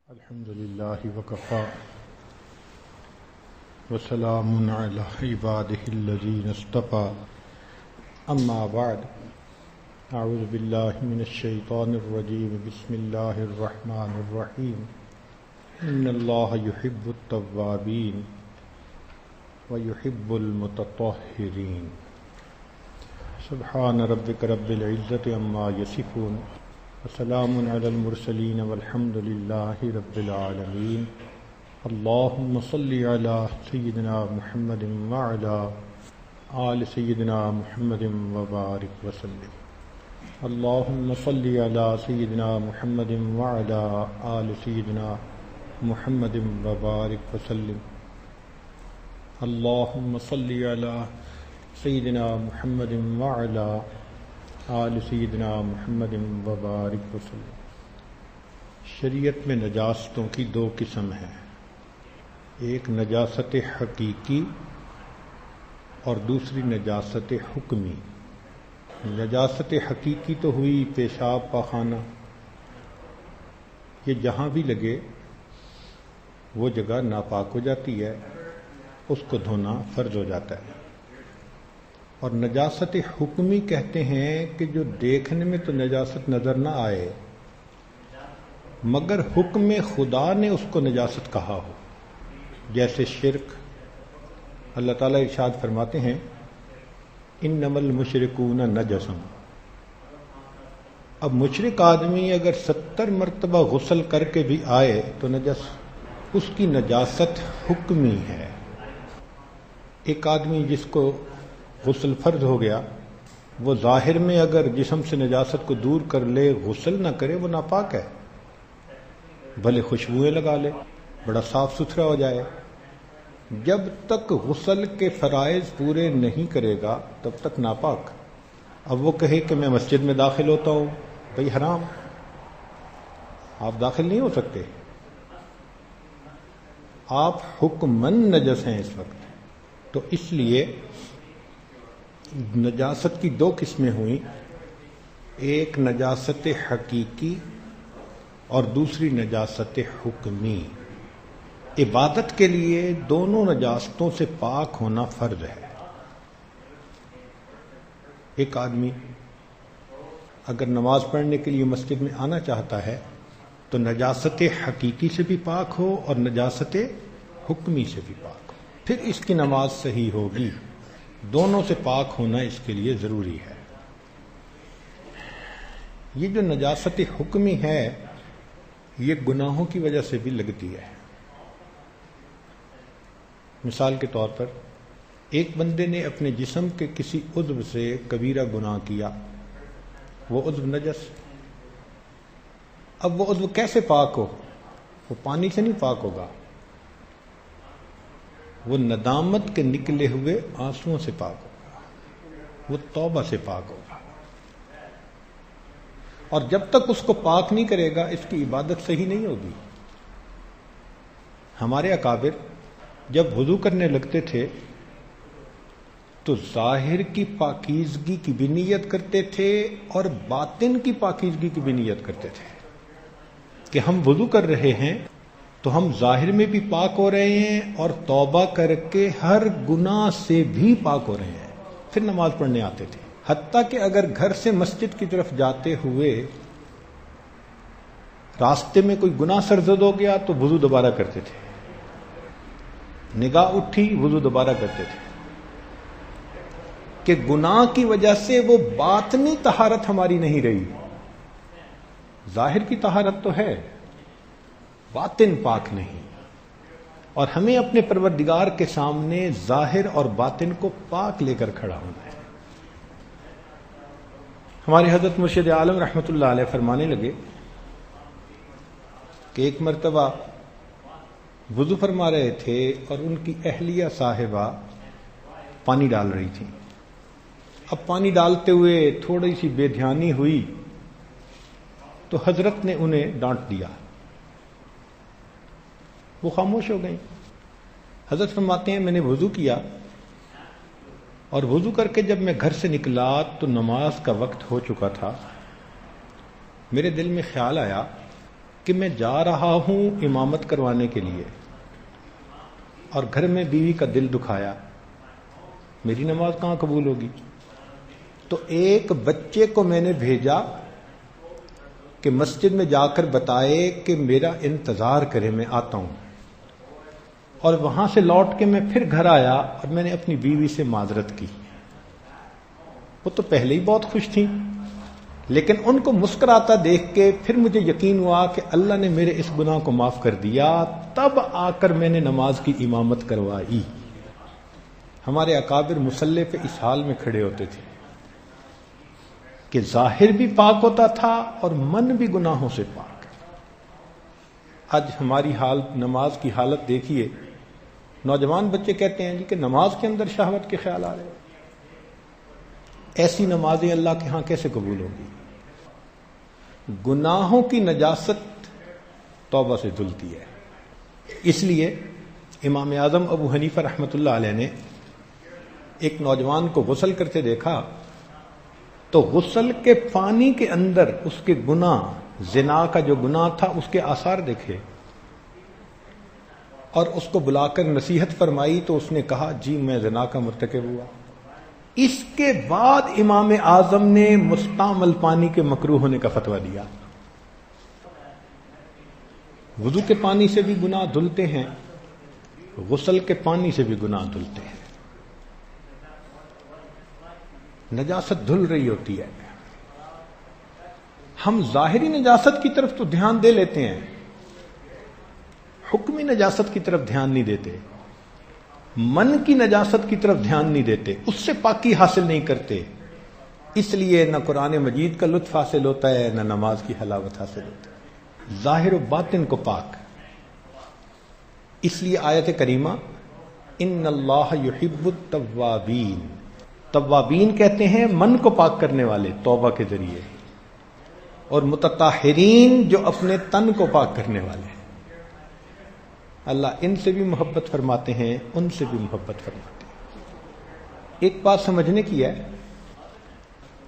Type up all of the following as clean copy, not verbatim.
الحمد لله وكفى وسلام على عباده الذين اصطفى أما بعد أعوذ بالله من الشيطان الرجيم بسم الله الرحمن الرحيم إن الله يحب التوابين ويحب المتطهرين سبحان ربك رب العزة عما يصفون وسلام على المرسلين والحمد لله رب العالمين اللهم صل على سيدنا محمد وعلى آل سيدنا محمد وبارك وسلم اللهم صل على سيدنا محمد وعلى آل سيدنا محمد وبارك وسلم اللهم صل على سيدنا محمد وعلى آل سیدنا محمد وبارک وسلم۔ شریعت میں نجاستوں کی دو قسم ہیں، ایک نجاست حقیقی اور دوسری نجاست حکمی۔ نجاست حقیقی تو ہوئی پیشاب پاخانہ، یہ جہاں بھی لگے وہ جگہ ناپاک ہو جاتی ہے، اس کو دھونا فرض ہو جاتا ہے۔ اور نجاست حکمی کہتے ہیں کہ جو دیکھنے میں تو نجاست نظر نہ آئے مگر حکم خدا نے اس کو نجاست کہا ہو، جیسے شرک۔ اللہ تعالیٰ ارشاد فرماتے ہیں انما المشرکون نجس۔ اب مشرک آدمی اگر 70 مرتبہ غسل کر کے بھی آئے تو نجس، اس کی نجاست حکمی ہے۔ ایک آدمی جس کو غسل فرض ہو گیا، وہ ظاہر میں اگر جسم سے نجاست کو دور کر لے، غسل نہ کرے، وہ ناپاک ہے، بھلے خوشبوئیں لگا لے، بڑا صاف ستھرا ہو جائے، جب تک غسل کے فرائض پورے نہیں کرے گا تب تک ناپاک۔ اب وہ کہے کہ میں مسجد میں داخل ہوتا ہوں، بھئی حرام، آپ داخل نہیں ہو سکتے، آپ حکماً نجس ہیں اس وقت۔ تو اس لیے نجاست کی دو قسمیں ہوئیں، ایک نجاست حقیقی اور دوسری نجاست حکمی۔ عبادت کے لیے دونوں نجاستوں سے پاک ہونا فرض ہے۔ ایک آدمی اگر نماز پڑھنے کے لیے مسجد میں آنا چاہتا ہے تو نجاست حقیقی سے بھی پاک ہو اور نجاست حکمی سے بھی پاک ہو، پھر اس کی نماز صحیح ہوگی۔ دونوں سے پاک ہونا اس کے لیے ضروری ہے۔ یہ جو نجاست حکمی ہے یہ گناہوں کی وجہ سے بھی لگتی ہے۔ مثال کے طور پر ایک بندے نے اپنے جسم کے کسی عضو سے کبیرہ گناہ کیا، وہ عضو نجس۔ اب وہ عضو کیسے پاک ہو؟ وہ پانی سے نہیں پاک ہوگا، وہ ندامت کے نکلے ہوئے آنسوؤں سے پاک ہوگا، وہ توبہ سے پاک ہوگا۔ اور جب تک اس کو پاک نہیں کرے گا اس کی عبادت صحیح نہیں ہوگی۔ ہمارے اکابر جب وضو کرنے لگتے تھے تو ظاہر کی پاکیزگی کی بھی نیت کرتے تھے اور باطن کی پاکیزگی کی بھی نیت کرتے تھے کہ ہم وضو کر رہے ہیں تو ہم ظاہر میں بھی پاک ہو رہے ہیں اور توبہ کر کے ہر گناہ سے بھی پاک ہو رہے ہیں، پھر نماز پڑھنے آتے تھے۔ حتیٰ کہ اگر گھر سے مسجد کی طرف جاتے ہوئے راستے میں کوئی گناہ سرزد ہو گیا تو وضو دوبارہ کرتے تھے، نگاہ اٹھی وضو دوبارہ کرتے تھے، کہ گناہ کی وجہ سے وہ باطنی طہارت ہماری نہیں رہی۔ ظاہر کی طہارت تو ہے، باطن پاک نہیں، اور ہمیں اپنے پروردگار کے سامنے ظاہر اور باطن کو پاک لے کر کھڑا ہونا ہے۔ ہمارے حضرت مرشد عالم رحمۃ اللہ علیہ فرمانے لگے کہ ایک مرتبہ وضو فرما رہے تھے اور ان کی اہلیہ صاحبہ پانی ڈال رہی تھی۔ اب پانی ڈالتے ہوئے تھوڑی سی بے دھیانی ہوئی تو حضرت نے انہیں ڈانٹ دیا، وہ خاموش ہو گئیں۔ حضرت فرماتے ہیں میں نے وضو کیا اور وضو کر کے جب میں گھر سے نکلا تو نماز کا وقت ہو چکا تھا۔ میرے دل میں خیال آیا کہ میں جا رہا ہوں امامت کروانے کے لیے اور گھر میں بیوی کا دل دکھایا، میری نماز کہاں قبول ہوگی؟ تو ایک بچے کو میں نے بھیجا کہ مسجد میں جا کر بتائے کہ میرا انتظار کرے، میں آتا ہوں، اور وہاں سے لوٹ کے میں پھر گھر آیا اور میں نے اپنی بیوی سے معذرت کی۔ وہ تو پہلے ہی بہت خوش تھیں، لیکن ان کو مسکراتا دیکھ کے پھر مجھے یقین ہوا کہ اللہ نے میرے اس گناہ کو معاف کر دیا، تب آ کر میں نے نماز کی امامت کروائی۔ ہمارے اکابر مصلی پہ اس حال میں کھڑے ہوتے تھے کہ ظاہر بھی پاک ہوتا تھا اور من بھی گناہوں سے پاک۔ آج ہماری نماز کی حالت دیکھیے، نوجوان بچے کہتے ہیں جی کہ نماز کے اندر شہوت کے خیال آ رہے ہیں۔ ایسی نمازیں اللہ کے ہاں کیسے قبول ہوگی؟ گناہوں کی نجاست توبہ سے دھلتی ہے۔ اس لیے امام اعظم ابو حنیفہ رحمۃ اللہ علیہ نے ایک نوجوان کو غسل کرتے دیکھا تو غسل کے پانی کے اندر اس کے گناہ، زنا کا جو گناہ تھا اس کے آثار دیکھے اور اس کو بلا کر نصیحت فرمائی تو اس نے کہا جی میں زنا کا مرتکب ہوا۔ اس کے بعد امام اعظم نے مستعمل پانی کے مکروہ ہونے کا فتویٰ دیا۔ وضو کے پانی سے بھی گناہ دھلتے ہیں، غسل کے پانی سے بھی گناہ دھلتے ہیں۔ نجاست دھل رہی ہوتی ہے، ہم ظاہری نجاست کی طرف تو دھیان دے لیتے ہیں، حکمی نجاست کی طرف دھیان نہیں دیتے، من کی نجاست کی طرف دھیان نہیں دیتے، اس سے پاکی حاصل نہیں کرتے۔ اس لیے نہ قرآن مجید کا لطف حاصل ہوتا ہے، نہ نماز کی حلاوت حاصل ہوتی ہے، ظاہر و باطن کو پاک۔ اس لیے آیت کریمہ ان اللہ یحب التوابین، توابین کہتے ہیں من کو پاک کرنے والے توبہ کے ذریعے، اور متطہرین جو اپنے تن کو پاک کرنے والے۔ اللہ ان سے بھی محبت فرماتے ہیں، ان سے بھی محبت فرماتے ہیں۔ ایک بات سمجھنے کی ہے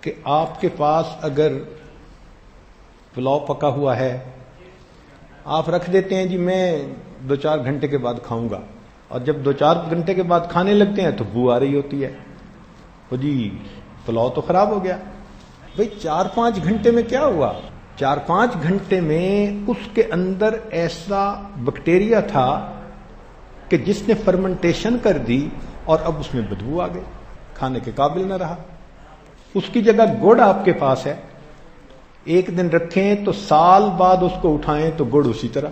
کہ آپ کے پاس اگر پلاؤ پکا ہوا ہے، آپ رکھ دیتے ہیں جی میں 2-4 گھنٹے کے بعد کھاؤں گا، اور جب 2-4 گھنٹے کے بعد کھانے لگتے ہیں تو بو آ رہی ہوتی ہے، وہ جی پلاؤ تو خراب ہو گیا۔ بھئی 4-5 گھنٹے میں کیا ہوا؟ 4-5 گھنٹے میں اس کے اندر ایسا بیکٹیریا تھا کہ جس نے فرمنٹیشن کر دی اور اب اس میں بدبو آ گئی، کھانے کے قابل نہ رہا۔ اس کی جگہ گڑ آپ کے پاس ہے، ایک دن رکھیں تو سال بعد اس کو اٹھائیں تو گڑ اسی طرح۔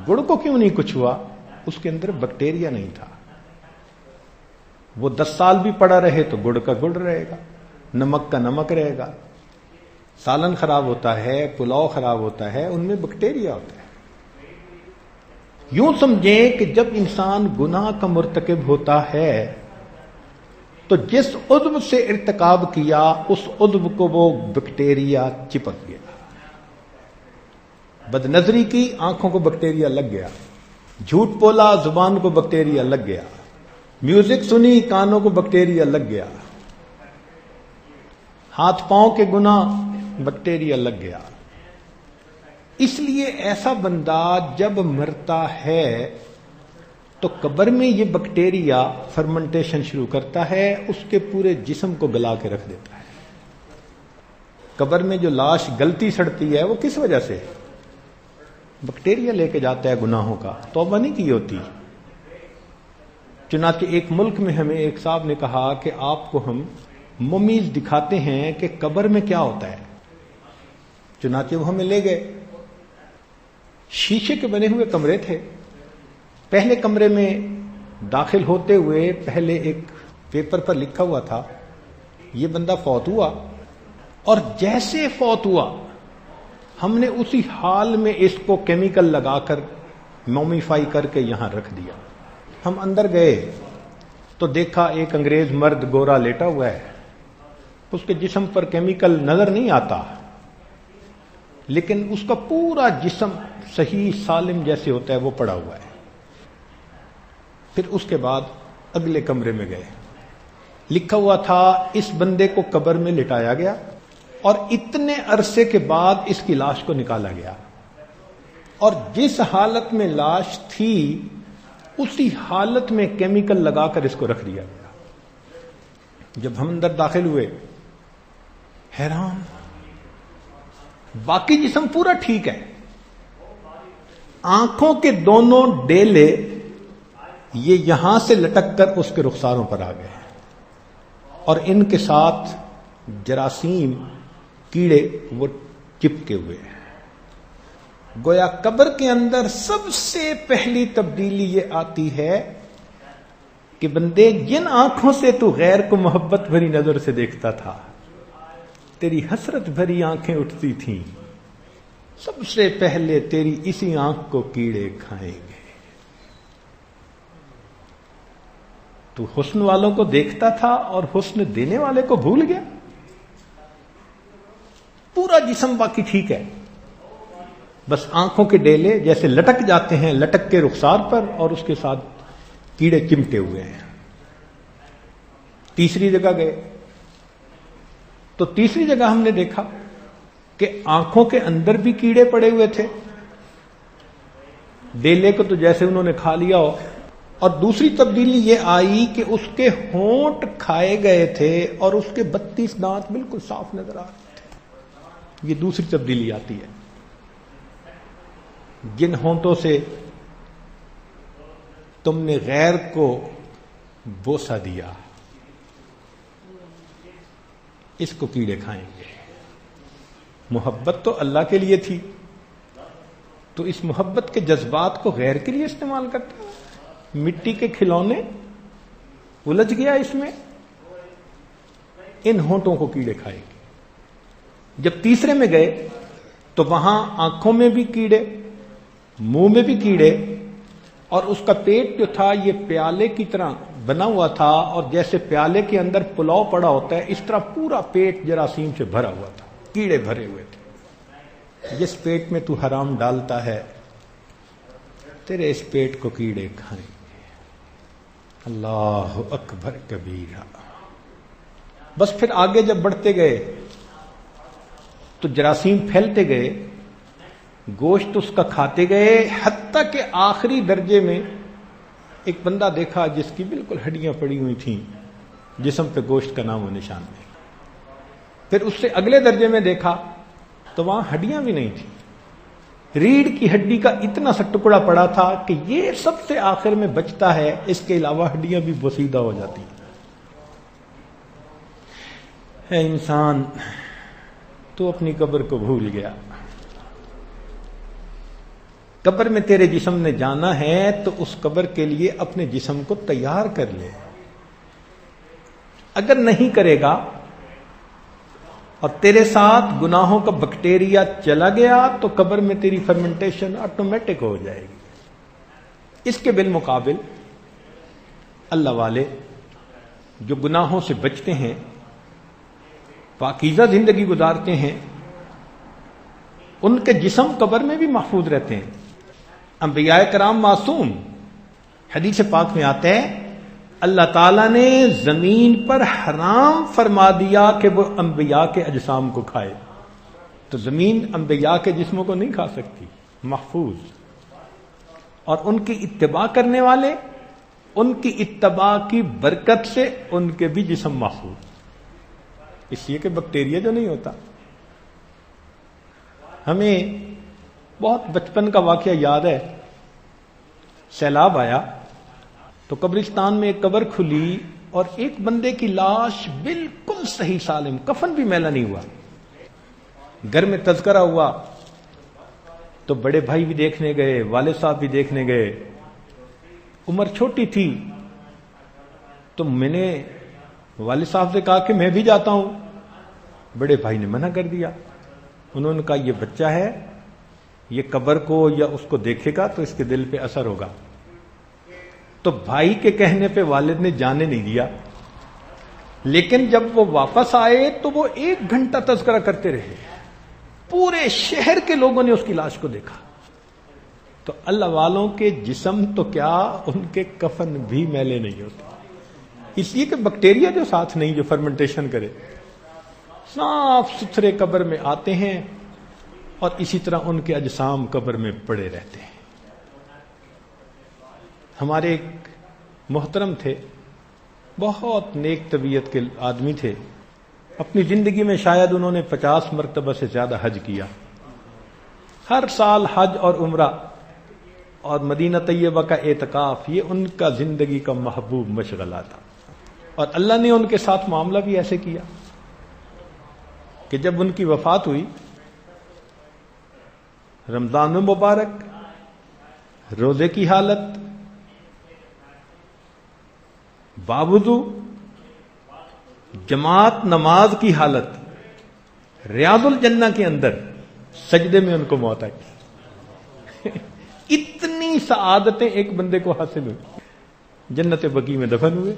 گڑ کو کیوں نہیں کچھ ہوا؟ اس کے اندر بیکٹیریا نہیں تھا۔ وہ 10 سال بھی پڑا رہے تو گڑ کا گڑ رہے گا، نمک کا نمک رہے گا۔ سالن خراب ہوتا ہے، پلاؤ خراب ہوتا ہے، ان میں بیکٹیریا ہوتا ہے۔ یوں سمجھیں کہ جب انسان گناہ کا مرتکب ہوتا ہے تو جس عضو سے ارتکاب کیا اس عضو کو وہ بیکٹیریا چپک گیا۔ بد نظری کی، آنکھوں کو بیکٹیریا لگ گیا، جھوٹ بولا، زبان کو بیکٹیریا لگ گیا، میوزک سنی، کانوں کو بیکٹیریا لگ گیا، ہاتھ پاؤں کے گناہ، بیکٹیریا لگ گیا۔ اس لیے ایسا بندہ جب مرتا ہے تو قبر میں یہ بیکٹیریا فرمنٹیشن شروع کرتا ہے، اس کے پورے جسم کو گلا کے رکھ دیتا ہے۔ قبر میں جو لاش گلتی سڑتی ہے وہ کس وجہ سے؟ بیکٹیریا لے کے جاتا ہے گناہوں کا، توبہ نہیں کی ہوتی۔ چنانچہ ایک ملک میں ہمیں ایک صاحب نے کہا کہ آپ کو ہم ممیز دکھاتے ہیں کہ قبر میں کیا ہوتا ہے۔ چنانچہ وہ ہمیں لے گئے، شیشے کے بنے ہوئے کمرے تھے۔ پہلے کمرے میں داخل ہوتے ہوئے پہلے ایک پیپر پر لکھا ہوا تھا یہ بندہ فوت ہوا، اور جیسے فوت ہوا ہم نے اسی حال میں اس کو کیمیکل لگا کر مومیفائی کر کے یہاں رکھ دیا۔ ہم اندر گئے تو دیکھا ایک انگریز مرد گورا لیٹا ہوا ہے، اس کے جسم پر کیمیکل نظر نہیں آتا، لیکن اس کا پورا جسم صحیح سالم جیسے ہوتا ہے وہ پڑا ہوا ہے۔ پھر اس کے بعد اگلے کمرے میں گئے، لکھا ہوا تھا اس بندے کو قبر میں لٹایا گیا اور اتنے عرصے کے بعد اس کی لاش کو نکالا گیا۔ اور جس حالت میں لاش تھی اسی حالت میں کیمیکل لگا کر اس کو رکھ دیا گیا. جب ہم اندر داخل ہوئے حیران، باقی جسم پورا ٹھیک ہے، آنکھوں کے دونوں ڈیلے یہ یہاں سے لٹک کر اس کے رخساروں پر آ گئے اور ان کے ساتھ جراثیم کیڑے وہ چپکے ہوئے ہیں. گویا قبر کے اندر سب سے پہلی تبدیلی یہ آتی ہے کہ بندے جن آنکھوں سے تو غیر کو محبت بھری نظر سے دیکھتا تھا، تیری حسرت بھری آنکھیں اٹھتی تھیں، سب سے پہلے تیری اسی آنکھ کو کیڑے کھائیں گے. تو حسن والوں کو دیکھتا تھا اور حسن دینے والے کو بھول گیا. پورا جسم باقی ٹھیک ہے، بس آنکھوں کے ڈیلے جیسے لٹک جاتے ہیں لٹک کے رخسار پر اور اس کے ساتھ کیڑے چمٹے ہوئے ہیں. تیسری جگہ گئے تو تیسری جگہ ہم نے دیکھا کہ آنکھوں کے اندر بھی کیڑے پڑے ہوئے تھے، ڈیلے کو تو جیسے انہوں نے کھا لیا ہو. اور دوسری تبدیلی یہ آئی کہ اس کے ہونٹ کھائے گئے تھے اور اس کے 32 دانت بالکل صاف نظر آ رہے تھے. یہ دوسری تبدیلی آتی ہے. جن ہونٹوں سے تم نے غیر کو بوسہ دیا، اس کو کیڑے کھائیں گے. محبت تو اللہ کے لیے تھی، تو اس محبت کے جذبات کو غیر کے لیے استعمال کرتے ہیں. مٹی کے کھلونے الجھ گیا اس میں، ان ہونٹوں کو کیڑے کھائیں گے. جب تیسرے میں گئے تو وہاں آنکھوں میں بھی کیڑے، منہ میں بھی کیڑے، اور اس کا پیٹ جو تھا یہ پیالے کی طرح بنا ہوا تھا، اور جیسے پیالے کے اندر پلاؤ پڑا ہوتا ہے اس طرح پورا پیٹ جراثیم سے بھرا ہوا تھا، کیڑے بھرے ہوئے تھے. جس پیٹ میں تو حرام ڈالتا ہے تیرے اس پیٹ کو کیڑے کھائیں گے. اللہ اکبر کبیرہ. بس پھر آگے جب بڑھتے گئے تو جراثیم پھیلتے گئے، گوشت اس کا کھاتے گئے، حتیٰ کہ آخری درجے میں ایک بندہ دیکھا جس کی بالکل ہڈیاں پڑی ہوئی تھیں، جسم پہ گوشت کا نام و نشان نہیں. پھر اس سے اگلے درجے میں دیکھا تو وہاں ہڈیاں بھی نہیں تھیں، ریڑھ کی ہڈی کا اتنا سا ٹکڑا پڑا تھا کہ یہ سب سے آخر میں بچتا ہے، اس کے علاوہ ہڈیاں بھی بوسیدہ ہو جاتی ہیں. اے انسان، تو اپنی قبر کو بھول گیا. قبر میں تیرے جسم نے جانا ہے تو اس قبر کے لیے اپنے جسم کو تیار کر لے. اگر نہیں کرے گا اور تیرے ساتھ گناہوں کا بیکٹیریا چلا گیا تو قبر میں تیری فرمنٹیشن آٹومیٹک ہو جائے گی. اس کے بالمقابل اللہ والے جو گناہوں سے بچتے ہیں، پاکیزہ زندگی گزارتے ہیں، ان کے جسم قبر میں بھی محفوظ رہتے ہیں. انبیاء کرام معصوم. حدیث پاک میں آتا ہے اللہ تعالیٰ نے زمین پر حرام فرما دیا کہ وہ انبیاء کے اجسام کو کھائے، تو زمین انبیاء کے جسموں کو نہیں کھا سکتی، محفوظ. اور ان کی اتباع کرنے والے، ان کی اتباع کی برکت سے ان کے بھی جسم محفوظ، اس لیے کہ بیکٹیریا جو نہیں ہوتا. ہمیں بہت بچپن کا واقعہ یاد ہے، سیلاب آیا تو قبرستان میں ایک قبر کھلی اور ایک بندے کی لاش بالکل صحیح سالم، کفن بھی میلا نہیں ہوا. گھر میں تذکرہ ہوا تو بڑے بھائی بھی دیکھنے گئے، والد صاحب بھی دیکھنے گئے. عمر چھوٹی تھی تو میں نے والد صاحب سے کہا کہ میں بھی جاتا ہوں. بڑے بھائی نے منع کر دیا. انہوں نے کہا یہ بچہ ہے، یہ قبر کو یا اس کو دیکھے گا تو اس کے دل پہ اثر ہوگا. تو بھائی کے کہنے پہ والد نے جانے نہیں دیا. لیکن جب وہ واپس آئے تو وہ 1 گھنٹہ تذکرہ کرتے رہے. پورے شہر کے لوگوں نے اس کی لاش کو دیکھا. تو اللہ والوں کے جسم تو کیا، ان کے کفن بھی میلے نہیں ہوتے، اس لیے کہ بیکٹیریا جو ساتھ نہیں، جو فرمنٹیشن کرے. صاف ستھرے قبر میں آتے ہیں، اور اسی طرح ان کے اجسام قبر میں پڑے رہتے ہیں۔ ہمارے ایک محترم تھے، بہت نیک طبیعت کے آدمی تھے، اپنی زندگی میں شاید انہوں نے 50 مرتبہ سے زیادہ حج کیا، ہر سال حج اور عمرہ اور مدینہ طیبہ کا اعتکاف، یہ ان کا زندگی کا محبوب مشغلہ تھا۔ اور اللہ نے ان کے ساتھ معاملہ بھی ایسے کیا کہ جب ان کی وفات ہوئی، رمضان المبارک روزے کی حالت، باوضو جماعت نماز کی حالت، ریاض الجنہ کے اندر سجدے میں ان کو موت آئی۔ اتنی سعادتیں ایک بندے کو حاصل ہوئی، جنت بقیع میں دفن ہوئے۔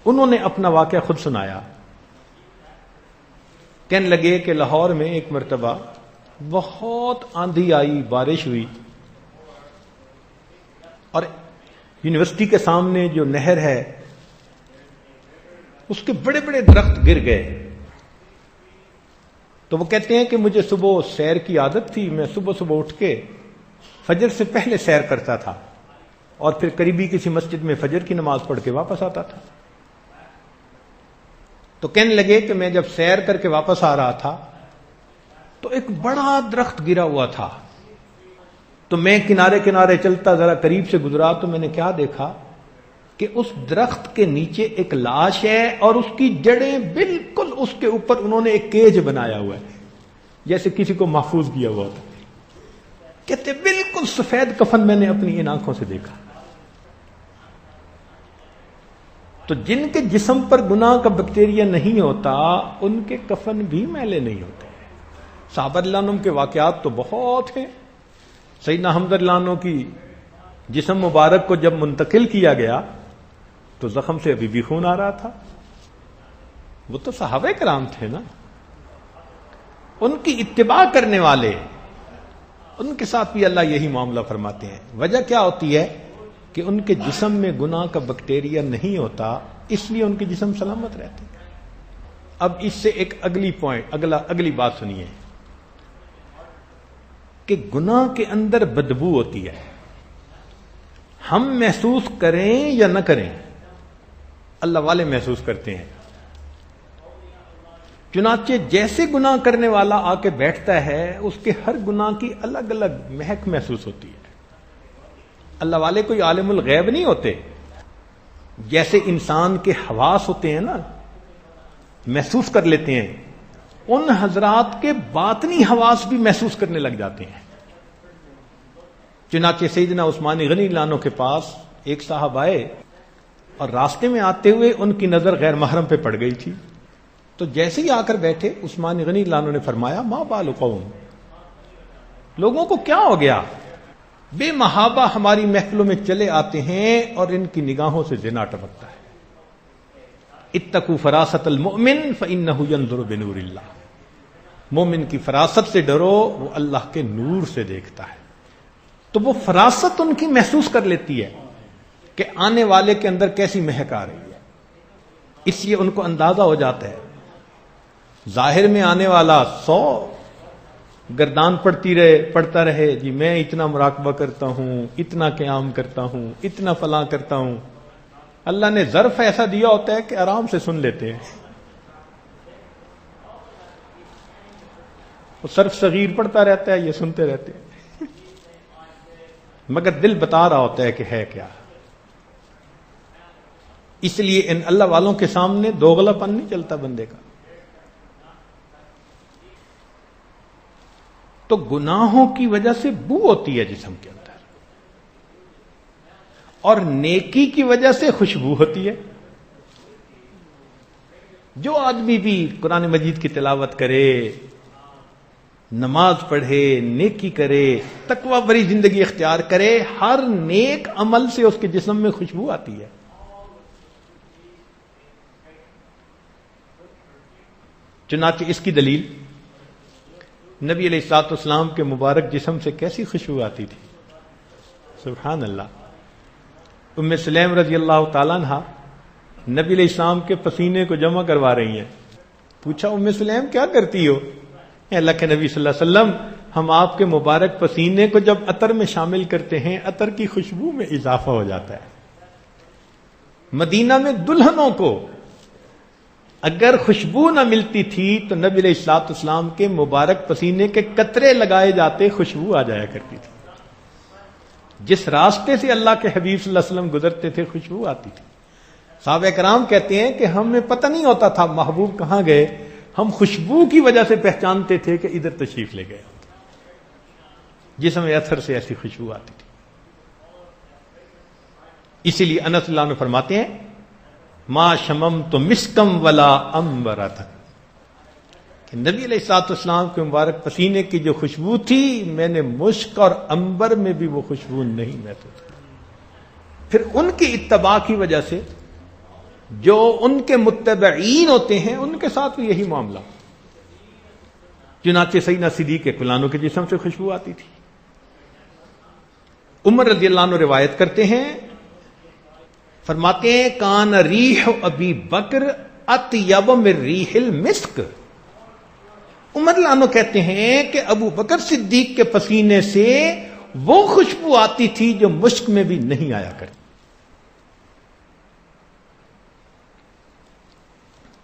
انہوں نے اپنا واقعہ خود سنایا، کہنے لگے کہ لاہور میں ایک مرتبہ بہت آندھی آئی، بارش ہوئی، اور یونیورسٹی کے سامنے جو نہر ہے اس کے بڑے بڑے درخت گر گئے۔ تو وہ کہتے ہیں کہ مجھے صبح سیر کی عادت تھی، میں صبح صبح اٹھ کے فجر سے پہلے سیر کرتا تھا اور پھر قریبی کسی مسجد میں فجر کی نماز پڑھ کے واپس آتا تھا۔ تو کہنے لگے کہ میں جب سیر کر کے واپس آ رہا تھا تو ایک بڑا درخت گرا ہوا تھا، تو میں کنارے کنارے چلتا ذرا قریب سے گزرا تو میں نے کیا دیکھا کہ اس درخت کے نیچے ایک لاش ہے اور اس کی جڑیں بالکل اس کے اوپر انہوں نے ایک کیج بنایا ہوا ہے، جیسے کسی کو محفوظ کیا ہوا تھا۔ کہتے بالکل سفید کفن میں نے اپنی ان آنکھوں سے دیکھا۔ تو جن کے جسم پر گناہ کا بیکٹیریا نہیں ہوتا ان کے کفن بھی میلے نہیں ہوتے۔ صحابہ رضی اللہ عنہم کے واقعات تو بہت ہیں۔ سیدنا حمزہ رضی اللہ عنہ کی جسم مبارک کو جب منتقل کیا گیا تو زخم سے ابھی بھی خون آ رہا تھا۔ وہ تو صحابہ کرام تھے نا، ان کی اتباع کرنے والے، ان کے ساتھ بھی اللہ یہی معاملہ فرماتے ہیں۔ وجہ کیا ہوتی ہے کہ ان کے جسم میں گناہ کا بیکٹیریا نہیں ہوتا، اس لیے ان کے جسم سلامت رہتے ہیں۔ اب اس سے ایک اگلی بات سنیے کہ گناہ کے اندر بدبو ہوتی ہے، ہم محسوس کریں یا نہ کریں، اللہ والے محسوس کرتے ہیں۔ چنانچہ جیسے گناہ کرنے والا آ کے بیٹھتا ہے اس کے ہر گناہ کی الگ الگ مہک محسوس ہوتی ہے۔ اللہ والے کوئی عالم الغیب نہیں ہوتے، جیسے انسان کے حواس ہوتے ہیں نا، محسوس کر لیتے ہیں، ان حضرات کے باطنی حواس بھی محسوس کرنے لگ جاتے ہیں۔ چنانچہ سیدنا عثمان غنی رضی اللہ عنہ کے پاس ایک صاحب آئے اور راستے میں آتے ہوئے ان کی نظر غیر محرم پہ پڑ گئی تھی، تو جیسے ہی آ کر بیٹھے عثمان غنی رضی اللہ عنہ نے فرمایا ما بال قوم، لوگوں کو کیا ہو گیا، بے محابہ ہماری محفلوں میں چلے آتے ہیں اور ان کی نگاہوں سے زنا ٹپکتا ہے۔ اتقوا فراست المؤمن فإنه ينظر بنور اللہ، مومن کی فراست سے ڈرو، وہ اللہ کے نور سے دیکھتا ہے۔ تو وہ فراست ان کی محسوس کر لیتی ہے کہ آنے والے کے اندر کیسی مہک آ رہی ہے، اس لیے ان کو اندازہ ہو جاتا ہے۔ ظاہر میں آنے والا 100 گردان پڑتا رہے جی میں اتنا مراقبہ کرتا ہوں، اتنا قیام کرتا ہوں، اتنا فلاں کرتا ہوں، اللہ نے ظرف ایسا دیا ہوتا ہے کہ آرام سے سن لیتے ہیں۔ وہ صرف صغیر پڑھتا رہتا ہے، یہ سنتے رہتے ہیں، مگر دل بتا رہا ہوتا ہے کہ ہے کیا۔ اس لیے ان اللہ والوں کے سامنے دوغلا پن نہیں چلتا بندے کا۔ تو گناہوں کی وجہ سے بو ہوتی ہے جسم کے اندر، اور نیکی کی وجہ سے خوشبو ہوتی ہے۔ جو آدمی بھی قرآن مجید کی تلاوت کرے، نماز پڑھے، نیکی کرے، تقوی بری زندگی اختیار کرے، ہر نیک عمل سے اس کے جسم میں خوشبو آتی ہے۔ چنانچہ اس کی دلیل نبی علیہ الصلوۃ والسلام کے مبارک جسم سے کیسی خوشبو آتی تھی، سبحان اللہ۔ ام سلیم رضی اللہ تعالیٰ عنہ نبی علیہ السلام کے پسینے کو جمع کروا رہی ہیں۔ پوچھا ام سلیم کیا کرتی ہو؟ اے اللہ کے نبی صلی اللہ علیہ وسلم، ہم آپ کے مبارک پسینے کو جب عطر میں شامل کرتے ہیں، عطر کی خوشبو میں اضافہ ہو جاتا ہے۔ مدینہ میں دلہنوں کو اگر خوشبو نہ ملتی تھی تو نبی علیہ الصلوۃ والسلام کے مبارک پسینے کے قطرے لگائے جاتے، خوشبو آ جایا کرتی تھی۔ جس راستے سے اللہ کے حبیب صلی اللہ علیہ وسلم گزرتے تھے خوشبو آتی تھی۔ صحابہ کرام کہتے ہیں کہ ہمیں پتہ نہیں ہوتا تھا محبوب کہاں گئے، ہم خوشبو کی وجہ سے پہچانتے تھے کہ ادھر تشریف لے گئے، جسم اثر سے ایسی خوشبو آتی تھی۔ اسی لیے انس اللہ عنہ فرماتے ہیں ما شممت مسکم ولا عنبرۃ، کہ نبی علیہ الصلوۃ والسلام کے مبارک پسینے کی جو خوشبو تھی، میں نے مشک اور عنبر میں بھی وہ خوشبو نہیں محسوس کی۔ پھر ان کی اتباع کی وجہ سے جو ان کے متبعین ہوتے ہیں ان کے ساتھ بھی یہی معاملہ۔ چنانچہ سیدنا صدیق کلانوں کے جسم سے خوشبو آتی تھی۔ عمر رضی اللہ عنہ روایت کرتے ہیں، فرماتے ہیں کان ریح ابی بکر اطیب من ریح المسک۔ عمر رضی اللہ عنہ کہتے ہیں کہ ابو بکر صدیق کے پسینے سے وہ خوشبو آتی تھی جو مشک میں بھی نہیں آیا کرتی۔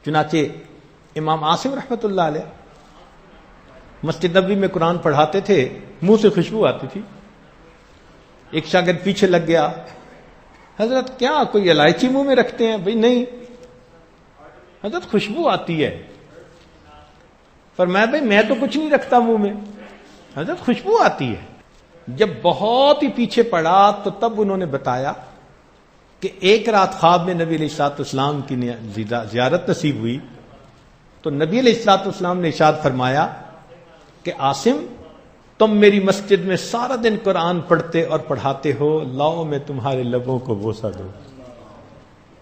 چنانچہ امام عاصم رحمۃ اللہ علیہ مسجد نبوی میں قرآن پڑھاتے تھے، منہ سے خوشبو آتی تھی۔ ایک شاگرد پیچھے لگ گیا، حضرت کیا کوئی الائچی منہ میں رکھتے ہیں؟ بھئی نہیں حضرت، خوشبو آتی ہے۔ فرمایا بھئی میں تو کچھ نہیں رکھتا منہ میں، حضرت خوشبو آتی ہے۔ جب بہت ہی پیچھے پڑا تو تب انہوں نے بتایا کہ ایک رات خواب میں نبی علیہ الصلوۃ والسلام کی زیارت نصیب ہوئی تو نبی علیہ الصلوۃ والسلام نے ارشاد فرمایا کہ عاصم تم میری مسجد میں سارا دن قرآن پڑھتے اور پڑھاتے ہو، لاؤ میں تمہارے لبوں کو بوسہ دوں۔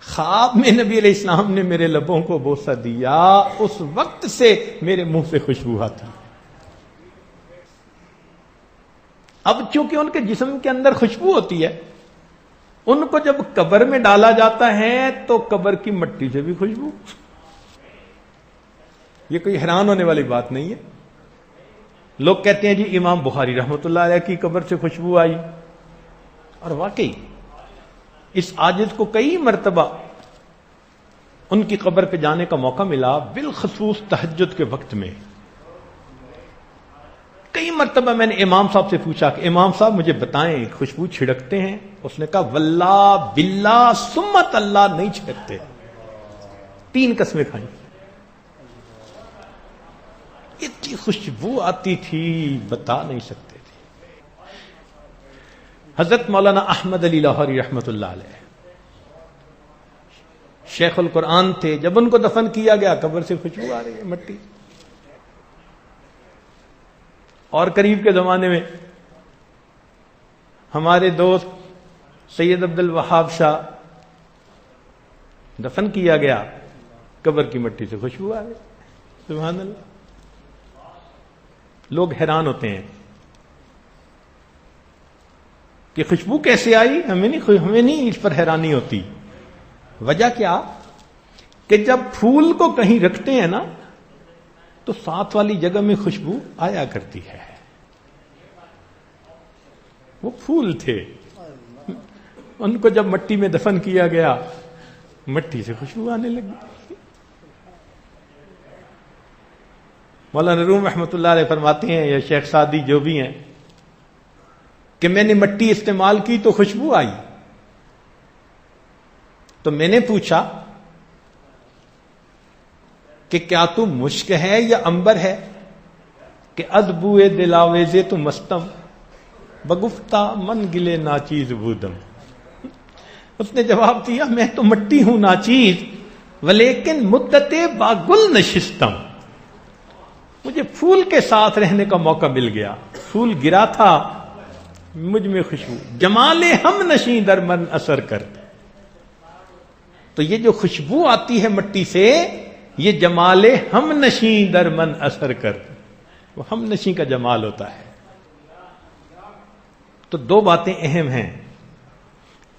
خواب میں نبی علیہ السلام نے میرے لبوں کو بوسہ دیا، اس وقت سے میرے منہ سے خوشبو آتی۔ اب چونکہ ان کے جسم کے اندر خوشبو ہوتی ہے، ان کو جب قبر میں ڈالا جاتا ہے تو قبر کی مٹی سے بھی خوشبو۔ یہ کوئی حیران ہونے والی بات نہیں ہے۔ لوگ کہتے ہیں جی امام بخاری رحمۃ اللہ علیہ کی قبر سے خوشبو آئی، اور واقعی اس عاجز کو کئی مرتبہ ان کی قبر پہ جانے کا موقع ملا، بالخصوص تہجد کے وقت میں۔ کئی مرتبہ میں نے امام صاحب سے پوچھا کہ امام صاحب مجھے بتائیں خوشبو چھڑکتے ہیں؟ اس نے کہا واللہ باللہ سمت اللہ نہیں چھڑکتے، 3 قسمیں کھائیں۔ اتنی خوشبو آتی تھی بتا نہیں سکتے تھے۔ حضرت مولانا احمد علی لاہوری رحمۃ اللہ علیہ شیخ القرآن تھے، جب ان کو دفن کیا گیا قبر سے خوشبو آ رہی ہے مٹی۔ اور قریب کے زمانے میں ہمارے دوست سید عبد الوہاب شاہ دفن کیا گیا، قبر کی مٹی سے خوشبو آ رہی، سبحان اللہ۔ لوگ حیران ہوتے ہیں کہ خوشبو کیسے آئی، ہمیں نہیں اس پر حیرانی ہوتی۔ وجہ کیا کہ جب پھول کو کہیں رکھتے ہیں نا تو ساتھ والی جگہ میں خوشبو آیا کرتی ہے۔ وہ پھول تھے، ان کو جب مٹی میں دفن کیا گیا مٹی سے خوشبو آنے لگی۔ مولانا روم رحمۃ اللہ علیہ فرماتے ہیں، یا شیخ سعدی جو بھی ہیں، کہ میں نے مٹی استعمال کی تو خوشبو آئی، تو میں نے پوچھا کہ کیا تو مشک ہے یا عنبر ہے؟ کہ ادبوئے دلاویزے تو مستم بگفتہ من گلے ناچیز بودم۔ اس نے جواب دیا میں تو مٹی ہوں ناچیز، ولیکن مدت باگل نشستم، مجھے پھول کے ساتھ رہنے کا موقع مل گیا، پھول گرا تھا مجھ میں خوشبو، جمال ہم نشیں در من اثر کر۔ تو یہ جو خوشبو آتی ہے مٹی سے، یہ جمال ہم نشیں در من اثر کر، وہ ہم نشیں کا جمال ہوتا ہے۔ تو 2 باتیں اہم ہیں،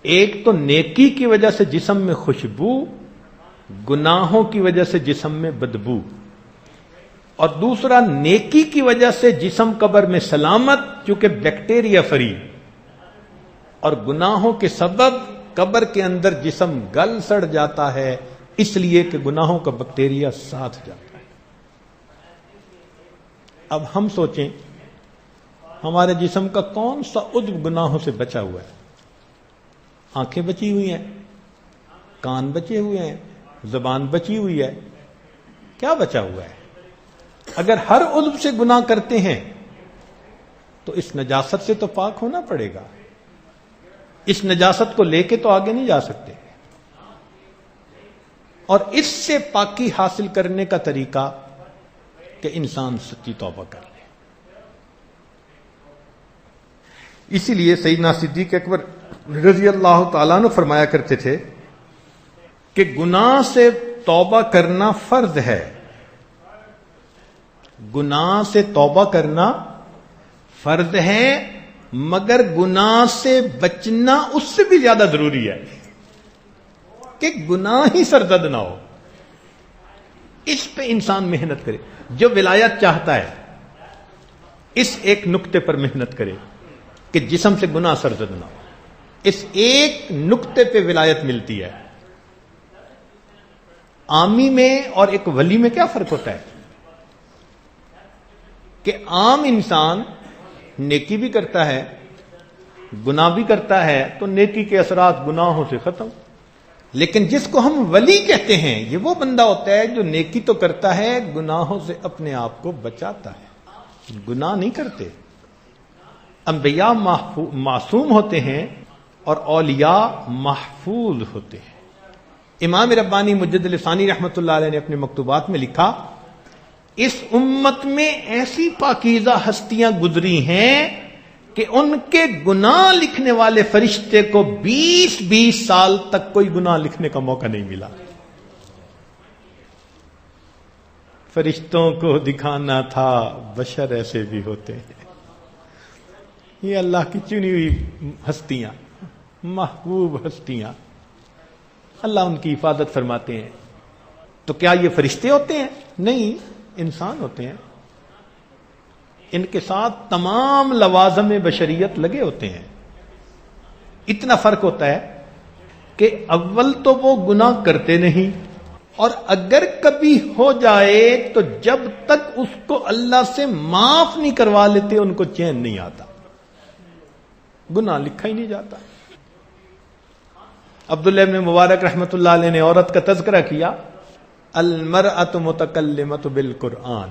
ایک تو نیکی کی وجہ سے جسم میں خوشبو، گناہوں کی وجہ سے جسم میں بدبو۔ اور دوسرا نیکی کی وجہ سے جسم قبر میں سلامت، چونکہ بیکٹیریا فری، اور گناہوں کے سبب قبر کے اندر جسم گل سڑ جاتا ہے، اس لیے کہ گناہوں کا بیکٹیریا ساتھ جاتا ہے۔ اب ہم سوچیں ہمارے جسم کا کون سا عضو گناہوں سے بچا ہوا ہے؟ آنکھیں بچی ہوئی ہیں، کان بچے ہوئے ہیں، زبان بچی ہوئی ہے، کیا بچا ہوا ہے؟ اگر ہر عضو سے گناہ کرتے ہیں تو اس نجاست سے تو پاک ہونا پڑے گا، اس نجاست کو لے کے تو آگے نہیں جا سکتے، اور اس سے پاکی حاصل کرنے کا طریقہ کہ انسان سچی توبہ کر لے۔ اسی لیے سیدنا صدیق اکبر رضی اللہ تعالیٰ عنہ فرمایا کرتے تھے کہ گناہ سے توبہ کرنا فرض ہے، گناہ سے توبہ کرنا فرض ہے، مگر گناہ سے بچنا اس سے بھی زیادہ ضروری ہے کہ گناہ ہی سرزد نہ ہو۔ اس پہ انسان محنت کرے، جو ولایت چاہتا ہے اس ایک نقطے پر محنت کرے کہ جسم سے گناہ سرزد نہ ہو، اس ایک نقطے پہ ولایت ملتی ہے۔ عامی میں اور ایک ولی میں کیا فرق ہوتا ہے کہ عام انسان نیکی بھی کرتا ہے، گناہ بھی کرتا ہے، تو نیکی کے اثرات گناہوں سے ختم، لیکن جس کو ہم ولی کہتے ہیں یہ وہ بندہ ہوتا ہے جو نیکی تو کرتا ہے، گناہوں سے اپنے آپ کو بچاتا ہے، گناہ نہیں کرتے۔ انبیاء معصوم ہوتے ہیں اور اولیاء محفوظ ہوتے ہیں۔ امام ربانی مجد لسانی رحمۃ اللہ علیہ نے اپنے مکتوبات میں لکھا، اس امت میں ایسی پاکیزہ ہستیاں گزری ہیں کہ ان کے گناہ لکھنے والے فرشتے کو 20 سال تک کوئی گناہ لکھنے کا موقع نہیں ملا۔ فرشتوں کو دکھانا تھا بشر ایسے بھی ہوتے ہیں۔ یہ اللہ کی چنی ہوئی ہستیاں، محبوب ہستیاں، اللہ ان کی حفاظت فرماتے ہیں۔ تو کیا یہ فرشتے ہوتے ہیں؟ نہیں، انسان ہوتے ہیں، ان کے ساتھ تمام لوازم بشریت لگے ہوتے ہیں۔ اتنا فرق ہوتا ہے کہ اول تو وہ گناہ کرتے نہیں، اور اگر کبھی ہو جائے تو جب تک اس کو اللہ سے معاف نہیں کروا لیتے ان کو چین نہیں آتا، گناہ لکھا ہی نہیں جاتا۔ عبداللہ ابن مبارک رحمۃ اللہ علیہ نے عورت کا تذکرہ کیا، المرأۃ متکلمۃ بالقرآن،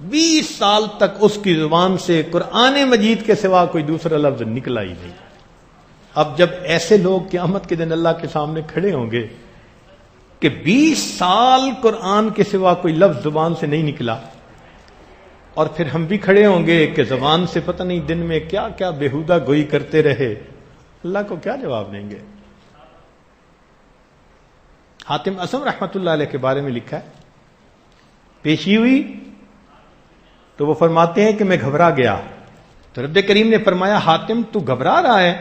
20 سال تک اس کی زبان سے قرآن مجید کے سوا کوئی دوسرا لفظ نکلا ہی نہیں۔ اب جب ایسے لوگ قیامت کے دن اللہ کے سامنے کھڑے ہوں گے کہ 20 سال قرآن کے سوا کوئی لفظ زبان سے نہیں نکلا، اور پھر ہم بھی کھڑے ہوں گے کہ زبان سے پتہ نہیں دن میں کیا کیا بےہودہ گوئی کرتے رہے، اللہ کو کیا جواب دیں گے؟ حاتم اسم رحمت اللہ علیہ کے بارے میں لکھا ہے، پیشی ہوئی تو وہ فرماتے ہیں کہ میں گھبرا گیا، تو رب کریم نے فرمایا حاتم تو گھبرا رہا ہے،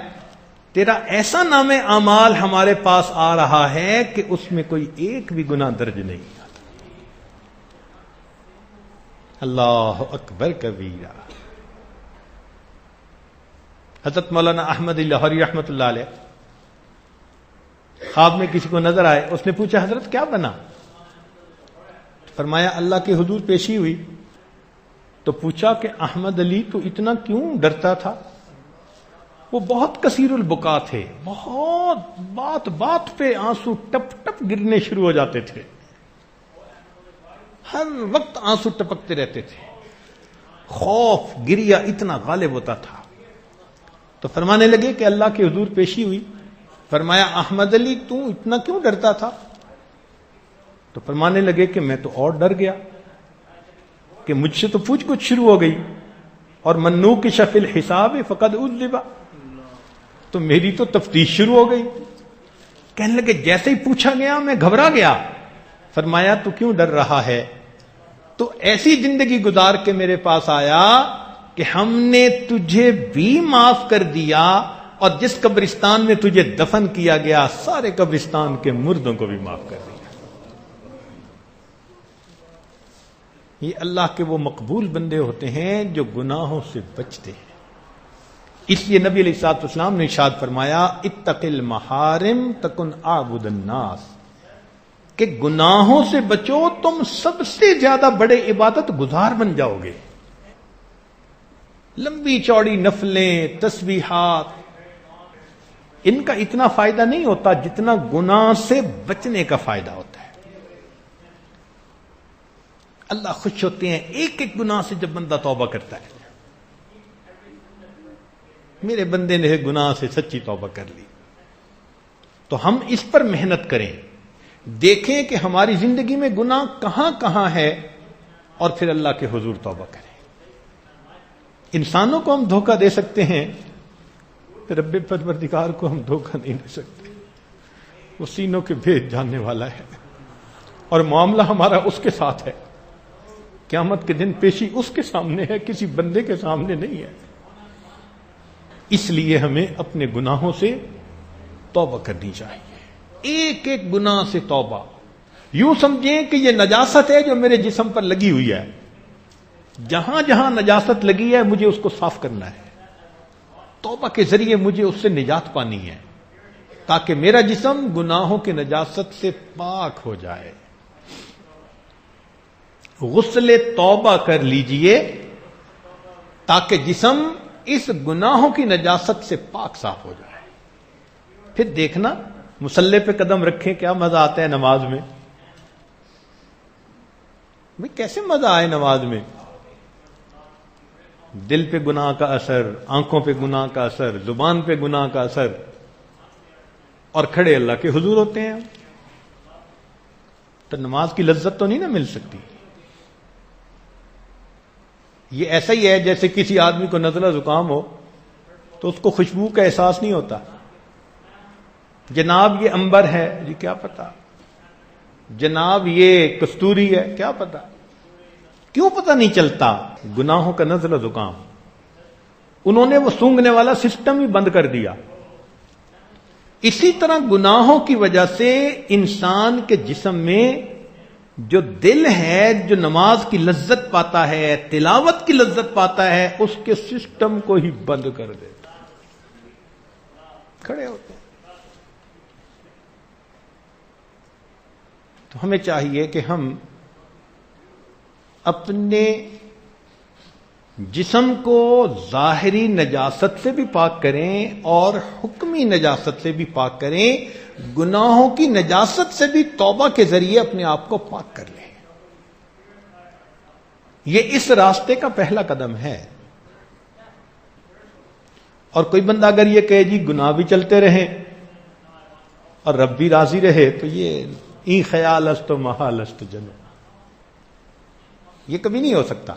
تیرا ایسا نام اعمال ہمارے پاس آ رہا ہے کہ اس میں کوئی ایک بھی گناہ درج نہیں آتا۔ اللہ اکبر کبیرہ۔ حضرت مولانا احمد لاہوری رحمت اللہ علیہ خواب میں کسی کو نظر آئے، اس نے پوچھا حضرت کیا بنا؟ فرمایا اللہ کے حضور پیشی ہوئی، تو پوچھا کہ احمد علی تو اتنا کیوں ڈرتا تھا؟ وہ بہت کثیر البکا تھے، بہت بات بات پہ آنسو ٹپ ٹپ گرنے شروع ہو جاتے تھے، ہر وقت آنسو ٹپکتے رہتے تھے، خوف گریا اتنا غالب ہوتا تھا۔ تو فرمانے لگے کہ اللہ کے حضور پیشی ہوئی، فرمایا احمد علی تو اتنا کیوں ڈرتا تھا؟ تو فرمانے لگے کہ میں تو اور ڈر گیا کہ مجھ سے تو پوچھ گچھ شروع ہو گئی، اور منو کی شفل حساب فقد عذب، تو میری تو تفتیش شروع ہو گئی۔ کہنے لگے جیسے ہی پوچھا گیا میں گھبرا گیا۔ فرمایا تو کیوں ڈر رہا ہے؟ تو ایسی زندگی گزار کے میرے پاس آیا کہ ہم نے تجھے بھی معاف کر دیا، اور جس قبرستان میں تجھے دفن کیا گیا سارے قبرستان کے مردوں کو بھی معاف کر دیا۔ یہ اللہ کے وہ مقبول بندے ہوتے ہیں جو گناہوں سے بچتے ہیں. اس لیے نبی علیہ الصلوۃ والسلام نے ارشاد فرمایا اتق المحارم تکن اعبد الناس، کہ گناہوں سے بچو تم سب سے زیادہ بڑے عبادت گزار بن جاؤ گے. لمبی چوڑی نفلیں، تسبیحات، ان کا اتنا فائدہ نہیں ہوتا جتنا گناہ سے بچنے کا فائدہ ہوتا ہے. اللہ خوش ہوتے ہیں ایک ایک گناہ سے جب بندہ توبہ کرتا ہے. میرے بندے نے گناہ سے سچی توبہ کر لی. تو ہم اس پر محنت کریں، دیکھیں کہ ہماری زندگی میں گناہ کہاں کہاں ہے اور پھر اللہ کے حضور توبہ کریں. انسانوں کو ہم دھوکہ دے سکتے ہیں، رب پروردگار کو ہم دھوکہ نہیں دے سکتے. وہ سینوں کے بھید جاننے والا ہے اور معاملہ ہمارا اس کے ساتھ ہے. قیامت کے دن پیشی اس کے سامنے ہے، کسی بندے کے سامنے نہیں ہے. اس لیے ہمیں اپنے گناہوں سے توبہ کرنی چاہیے. ایک ایک گناہ سے توبہ. یوں سمجھیں کہ یہ نجاست ہے جو میرے جسم پر لگی ہوئی ہے، جہاں جہاں نجاست لگی ہے مجھے اس کو صاف کرنا ہے. توبہ کے ذریعے مجھے اس سے نجات پانی ہے تاکہ میرا جسم گناہوں کی نجاست سے پاک ہو جائے. غسل توبہ کر لیجئے تاکہ جسم اس گناہوں کی نجاست سے پاک صاف ہو جائے. پھر دیکھنا مصلی پہ قدم رکھیں کیا مزہ آتا ہے نماز میں. بھئی کیسے مزہ آئے نماز میں؟ دل پہ گناہ کا اثر، آنکھوں پہ گناہ کا اثر، زبان پہ گناہ کا اثر، اور کھڑے اللہ کے حضور ہوتے ہیں. تو نماز کی لذت تو نہیں نا مل سکتی. یہ ایسا ہی ہے جیسے کسی آدمی کو نزلہ زکام ہو تو اس کو خوشبو کا احساس نہیں ہوتا. جناب یہ عنبر ہے، جی کیا پتا. جناب یہ کستوری ہے، کیا پتا. کیوں پتہ نہیں چلتا؟ گناہوں کا نزلہ زکام. انہوں نے وہ سونگھنے والا سسٹم ہی بند کر دیا. اسی طرح گناہوں کی وجہ سے انسان کے جسم میں جو دل ہے، جو نماز کی لذت پاتا ہے، تلاوت کی لذت پاتا ہے، اس کے سسٹم کو ہی بند کر دیتا. کھڑے ہوتے ہیں. تو ہمیں چاہیے کہ ہم اپنے جسم کو ظاہری نجاست سے بھی پاک کریں اور حکمی نجاست سے بھی پاک کریں. گناہوں کی نجاست سے بھی توبہ کے ذریعے اپنے آپ کو پاک کر لیں. یہ اس راستے کا پہلا قدم ہے. اور کوئی بندہ اگر یہ کہے جی گناہ بھی چلتے رہیں اور رب بھی راضی رہے، تو یہ ای خیال است و محال است جنو، یہ کبھی نہیں ہو سکتا.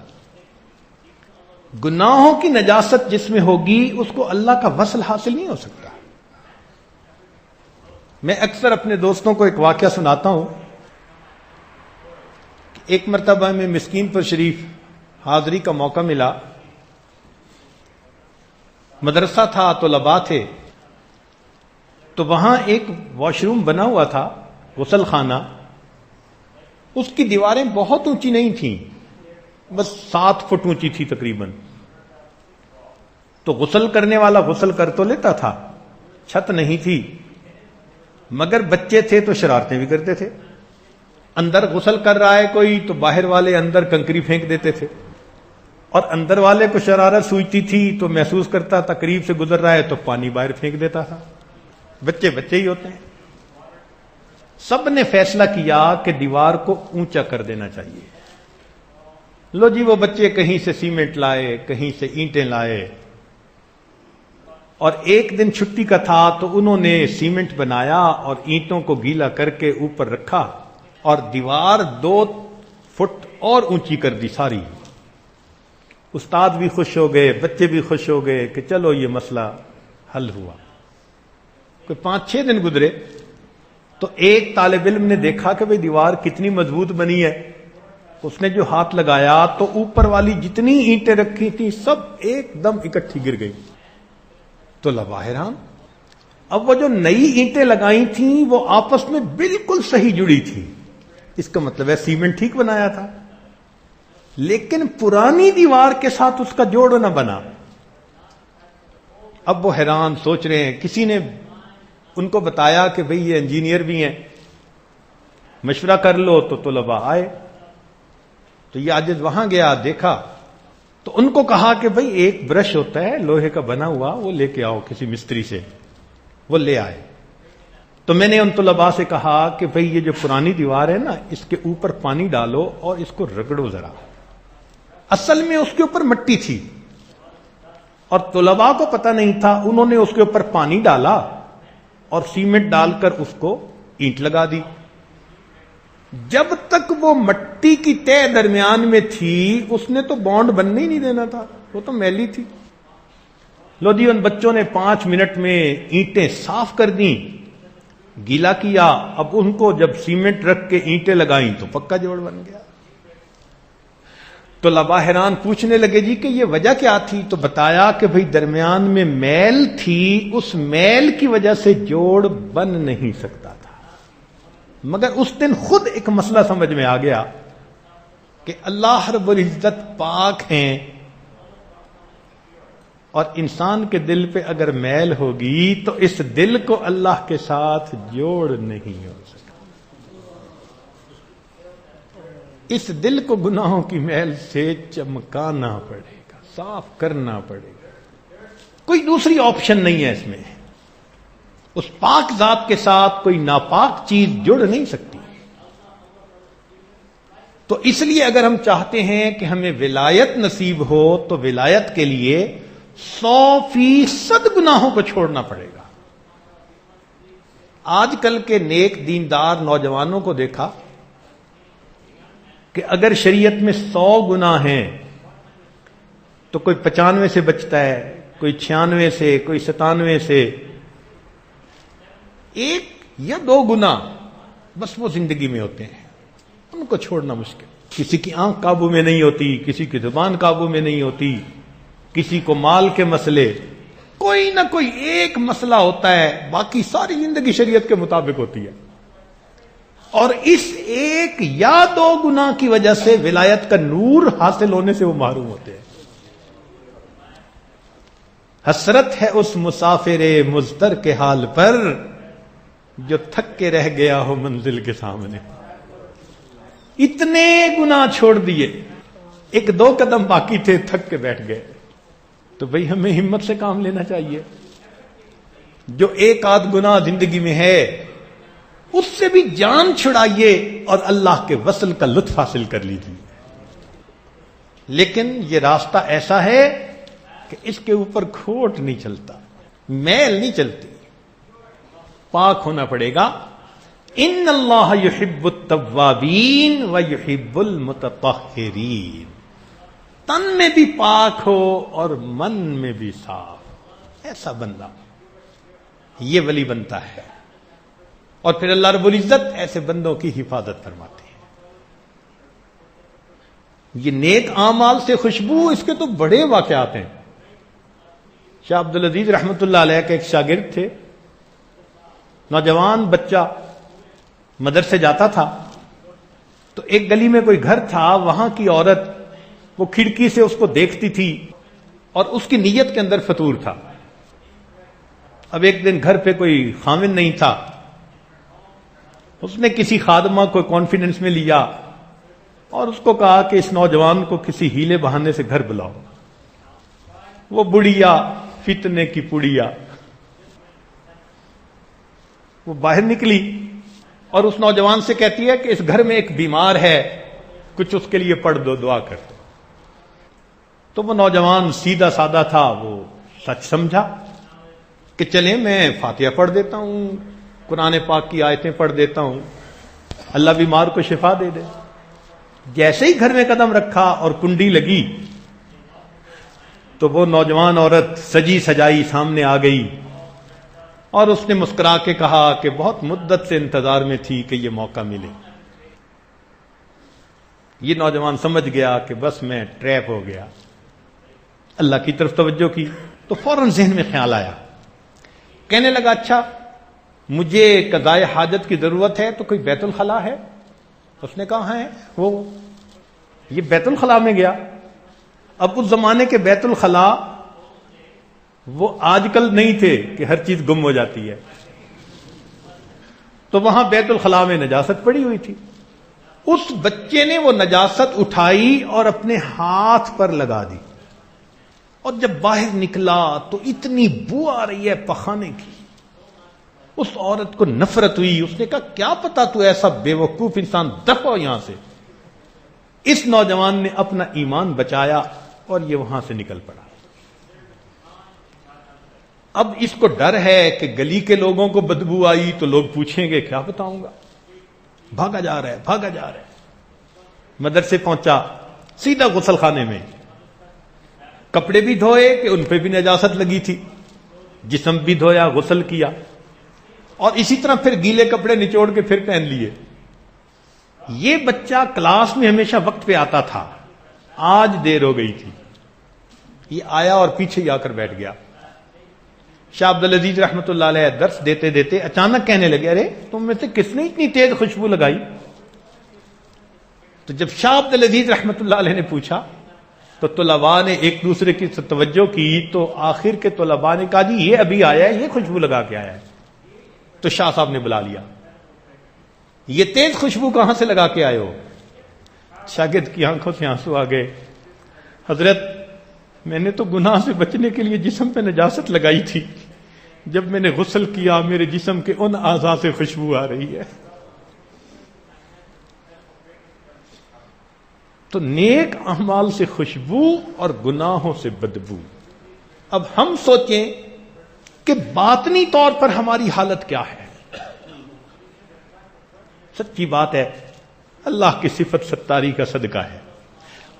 گناہوں کی نجاست جس میں ہوگی اس کو اللہ کا وصل حاصل نہیں ہو سکتا. میں اکثر اپنے دوستوں کو ایک واقعہ سناتا ہوں کہ ایک مرتبہ میں مسکین پر شریف حاضری کا موقع ملا. مدرسہ تھا، طلباء تھے، تو وہاں ایک واش روم بنا ہوا تھا، غسل خانہ. اس کی دیواریں بہت اونچی نہیں تھیں، بس 7 فٹ اونچی تھی تقریباً. تو غسل کرنے والا غسل کر تو لیتا تھا، چھت نہیں تھی، مگر بچے تھے تو شرارتیں بھی کرتے تھے. اندر غسل کر رہا ہے کوئی تو باہر والے اندر کنکری پھینک دیتے تھے، اور اندر والے کو شرارت سوچتی تھی تو محسوس کرتا تھا قریب سے گزر رہا ہے تو پانی باہر پھینک دیتا تھا. بچے بچے ہی ہوتے ہیں. سب نے فیصلہ کیا کہ دیوار کو اونچا کر دینا چاہیے. لو جی وہ بچے کہیں سے سیمنٹ لائے، کہیں سے اینٹیں لائے، اور ایک دن چھٹی کا تھا تو انہوں نے سیمنٹ بنایا اور اینٹوں کو گیلا کر کے اوپر رکھا اور دیوار 2 فٹ اور اونچی کر دی ساری. استاد بھی خوش ہو گئے، بچے بھی خوش ہو گئے کہ چلو یہ مسئلہ حل ہوا. کوئی 5-6 دن گزرے تو ایک طالب علم نے دیکھا کہ بھئی دیوار کتنی مضبوط بنی ہے. اس نے جو ہاتھ لگایا تو اوپر والی جتنی اینٹیں رکھی تھی سب ایک دم اکٹھی گر گئی. تو لبا حیران. اب وہ جو نئی اینٹیں لگائی تھیں وہ آپس میں بالکل صحیح جڑی تھی. اس کا مطلب ہے سیمنٹ ٹھیک بنایا تھا. لیکن پرانی دیوار کے ساتھ اس کا جوڑ نہ بنا. اب وہ حیران سوچ رہے ہیں. کسی نے ان کو بتایا کہ بھئی یہ انجینئر بھی ہیں, مشورہ کر لو. تو طلباء آئے تو یہ عاجز وہاں گیا, دیکھا تو ان کو کہا کہ بھئی ایک برش ہوتا ہے لوہے کا بنا ہوا, وہ لے کے آؤ کسی مستری سے. وہ لے آئے. تو میں نے ان طلباء سے کہا کہ بھئی یہ جو پرانی دیوار ہے نا, اس کے اوپر پانی ڈالو اور اس کو رگڑو ذرا. اصل میں اس کے اوپر مٹی تھی اور طلباء کو پتہ نہیں تھا. انہوں نے اس کے اوپر پانی ڈالا اور سیمنٹ ڈال کر اس کو اینٹ لگا دی. جب تک وہ مٹی کی تہ درمیان میں تھی اس نے تو بانڈ بننے ہی نہیں دینا تھا, وہ تو میلی تھی. لو جی, ان بچوں نے 5 منٹ میں اینٹیں صاف کر دیں, گیلا کیا. اب ان کو جب سیمنٹ رکھ کے اینٹیں لگائیں تو پکا جوڑ بن گیا. تو طلباء حیران پوچھنے لگے جی کہ یہ وجہ کیا تھی؟ تو بتایا کہ بھئی درمیان میں میل تھی, اس میل کی وجہ سے جوڑ بن نہیں سکتا تھا. مگر اس دن خود ایک مسئلہ سمجھ میں آ گیا کہ اللہ رب العزت پاک ہیں اور انسان کے دل پہ اگر میل ہوگی تو اس دل کو اللہ کے ساتھ جوڑ نہیں ہو سکتا. اس دل کو گناہوں کی میل سے چمکانا پڑے گا, صاف کرنا پڑے گا. کوئی دوسری آپشن نہیں ہے اس میں. اس پاک ذات کے ساتھ کوئی ناپاک چیز جڑ نہیں سکتی. تو اس لیے اگر ہم چاہتے ہیں کہ ہمیں ولایت نصیب ہو تو ولایت کے لیے 100% گناہوں کو چھوڑنا پڑے گا. آج کل کے نیک دیندار نوجوانوں کو دیکھا کہ اگر شریعت میں 100 گناہ ہیں تو کوئی 95 سے بچتا ہے, کوئی 96 سے, کوئی 97 سے. 1 یا 2 گناہ بس وہ زندگی میں ہوتے ہیں, ان کو چھوڑنا مشکل. کسی کی آنکھ قابو میں نہیں ہوتی, کسی کی زبان قابو میں نہیں ہوتی, کسی کو مال کے مسئلے, کوئی نہ کوئی ایک مسئلہ ہوتا ہے, باقی ساری زندگی شریعت کے مطابق ہوتی ہے. اور اس 1 یا 2 گناہ کی وجہ سے ولایت کا نور حاصل ہونے سے وہ محروم ہوتے ہیں. حسرت ہے اس مسافر مضطر کے حال پر جو تھک کے رہ گیا ہو منزل کے سامنے. اتنے گناہ چھوڑ دیے, 1-2 قدم باقی تھے, تھک کے بیٹھ گئے. تو بھئی ہمیں ہمت سے کام لینا چاہیے. جو 1-8 گناہ زندگی میں ہے اس سے بھی جان چھڑائیے اور اللہ کے وصل کا لطف حاصل کر لیجیے. لیکن یہ راستہ ایسا ہے کہ اس کے اوپر کھوٹ نہیں چلتا, میل نہیں چلتی. پاک ہونا پڑے گا. ان اللہ یحب التوابین ویحب المتطہرین. تن میں بھی پاک ہو اور من میں بھی صاف, ایسا بندہ یہ ولی بنتا ہے. اور پھر اللہ رب العزت ایسے بندوں کی حفاظت فرماتے ہیں. یہ نیک اعمال سے خوشبو, اس کے تو بڑے واقعات ہیں. شاہ عبد العزیز رحمۃ اللہ علیہ کے ایک شاگرد تھے, نوجوان بچہ, مدرسے جاتا تھا. تو ایک گلی میں کوئی گھر تھا, وہاں کی عورت وہ کھڑکی سے اس کو دیکھتی تھی اور اس کی نیت کے اندر فطور تھا. اب ایک دن گھر پہ کوئی خاوند نہیں تھا, اس نے کسی خادمہ کو کانفیڈنس میں لیا اور اس کو کہا کہ اس نوجوان کو کسی ہیلے بہانے سے گھر بلاؤ. وہ بڑھیا فتنے کی پڑیا, وہ باہر نکلی اور اس نوجوان سے کہتی ہے کہ اس گھر میں ایک بیمار ہے, کچھ اس کے لیے پڑھ دو, دعا کر دو. تو وہ نوجوان سیدھا سادہ تھا, وہ سچ سمجھا کہ چلیں میں فاتحہ پڑھ دیتا ہوں, قرآن پاک کی آیتیں پڑھ دیتا ہوں, اللہ بیمار کو شفا دے دے. جیسے ہی گھر میں قدم رکھا اور کنڈی لگی تو وہ نوجوان عورت سجی سجائی سامنے آ گئی اور اس نے مسکرا کے کہا کہ بہت مدت سے انتظار میں تھی کہ یہ موقع ملے. یہ نوجوان سمجھ گیا کہ بس میں ٹریپ ہو گیا. اللہ کی طرف توجہ کی تو فوراً ذہن میں خیال آیا, کہنے لگا اچھا مجھے قضاء حاجت کی ضرورت ہے تو کوئی بیت الخلا ہے؟ اس نے کہا ہے. وہ یہ بیت الخلاء میں گیا. اب اس زمانے کے بیت الخلاء وہ آج کل نہیں تھے کہ ہر چیز گم ہو جاتی ہے. تو وہاں بیت الخلاء میں نجاست پڑی ہوئی تھی. اس بچے نے وہ نجاست اٹھائی اور اپنے ہاتھ پر لگا دی, اور جب باہر نکلا تو اتنی بو آ رہی ہے پخانے کی. اس عورت کو نفرت ہوئی. اس نے کہا کیا پتا تو ایسا بے وقوف انسان, دفع یہاں سے. اس نوجوان نے اپنا ایمان بچایا اور یہ وہاں سے نکل پڑا. اب اس کو ڈر ہے کہ گلی کے لوگوں کو بدبو آئی تو لوگ پوچھیں گے کیا بتاؤں گا. بھاگا جا رہا ہے, بھاگا جا رہا ہے. مدرسے پہنچا, سیدھا غسل خانے میں. کپڑے بھی دھوئے کہ ان پہ بھی نجاست لگی تھی, جسم بھی دھویا, غسل کیا, اور اسی طرح پھر گیلے کپڑے نچوڑ کے پھر پہن لیے. یہ بچہ کلاس میں ہمیشہ وقت پہ آتا تھا, آج دیر ہو گئی تھی. یہ آیا اور پیچھے ہی آ کر بیٹھ گیا. شاہ عبدالعزیز رحمۃ اللہ علیہ درس دیتے دیتے اچانک کہنے لگے ارے تم میں سے کس نے اتنی تیز خوشبو لگائی. تو جب شاہ عبدالعزیز رحمۃ اللہ علیہ نے پوچھا تو طلباء نے ایک دوسرے کی توجہ کی, تو آخر کے طلباء نے کہا جی یہ ابھی آیا ہے, یہ خوشبو لگا کے آیا ہے. تو شاہ صاحب نے بلا لیا, یہ تیز خوشبو کہاں سے لگا کے آئے ہو؟ شاگرد کی آنکھوں سے آنسو آ گئے. حضرت میں نے تو گناہ سے بچنے کے لیے جسم پہ نجاست لگائی تھی, جب میں نے غسل کیا میرے جسم کے ان اعضاء سے خوشبو آ رہی ہے. تو نیک اعمال سے خوشبو اور گناہوں سے بدبو. اب ہم سوچیں کہ باطنی طور پر ہماری حالت کیا ہے. سچی بات ہے, اللہ کی صفت ستاری کا صدقہ ہے,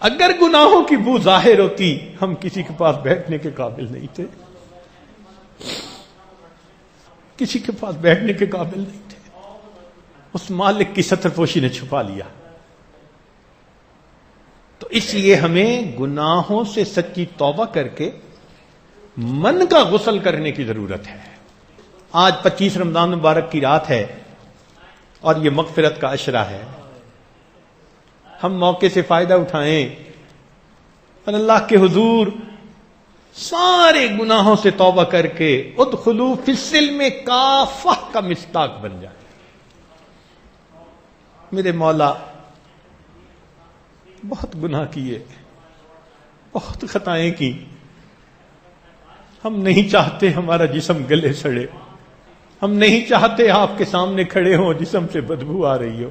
اگر گناہوں کی بو ظاہر ہوتی ہم کسی کے پاس بیٹھنے کے قابل نہیں تھے, کسی کے پاس بیٹھنے کے قابل نہیں تھے. اس مالک کی ستر پوشی نے چھپا لیا. تو اس لیے ہمیں گناہوں سے سچی توبہ کر کے من کا غسل کرنے کی ضرورت ہے. آج 25 رمضان مبارک کی رات ہے اور یہ مغفرت کا عشرہ ہے. ہم موقع سے فائدہ اٹھائیں اور اللہ کے حضور سارے گناہوں سے توبہ کر کے ادخلوا فی السلم کافہ کا مصداق بن جائے. میرے مولا بہت گناہ کیے, بہت خطائیں کی, ہم نہیں چاہتے ہمارا جسم گلے سڑے, ہم نہیں چاہتے آپ کے سامنے کھڑے ہوں جسم سے بدبو آ رہی ہو.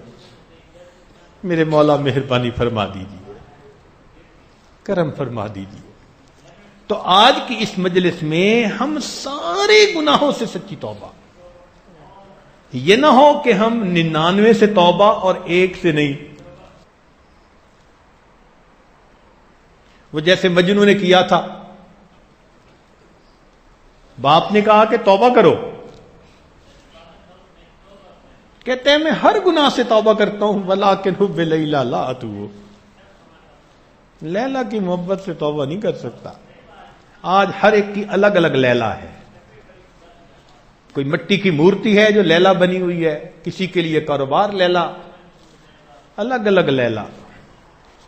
میرے مولا مہربانی فرما دیجیے, کرم فرما دیجیے. تو آج کی اس مجلس میں ہم سارے گناہوں سے سچی توبہ, یہ نہ ہو کہ ہم 99 سے توبہ اور 1 سے نہیں. وہ جیسے مجنوں نے کیا تھا, باپ نے کہا کہ توبہ کرو, کہتے ہیں میں ہر گناہ سے توبہ کرتا ہوں ولیکن حب لیلا لا اتوب. لیلا کی محبت سے توبہ نہیں کر سکتا. آج ہر ایک کی الگ الگ لیلا ہے. کوئی مٹی کی مورتی ہے جو لیلا بنی ہوئی ہے, کسی کے لیے کاروبار لیلا, الگ الگ لیلا.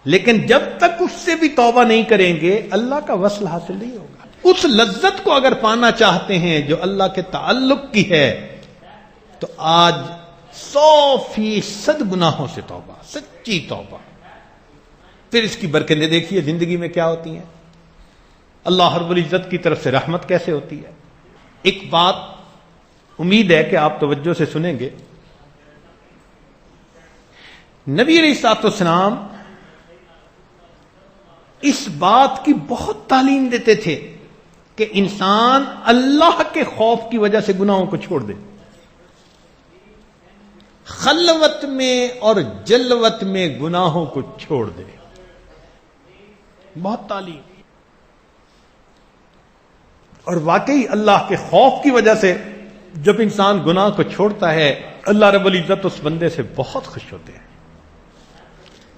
لیکن جب تک اس سے بھی توبہ نہیں کریں گے اللہ کا وصل حاصل نہیں ہوگا. اس لذت کو اگر پانا چاہتے ہیں جو اللہ کے تعلق کی ہے تو آج 100% گناہوں سے توبہ, سچی توبہ. پھر اس کی برکتیں دیکھیے زندگی میں کیا ہوتی ہیں, اللہ رب العزت کی طرف سے رحمت کیسے ہوتی ہے. ایک بات امید ہے کہ آپ توجہ سے سنیں گے. نبی علیہ الصلوۃ والسلام اس بات کی بہت تعلیم دیتے تھے کہ انسان اللہ کے خوف کی وجہ سے گناہوں کو چھوڑ دے. خلوت میں اور جلوت میں گناہوں کو چھوڑ دے. بہت تعلیم. اور واقعی اللہ کے خوف کی وجہ سے جب انسان گناہ کو چھوڑتا ہے اللہ رب العزت اس بندے سے بہت خوش ہوتے ہیں.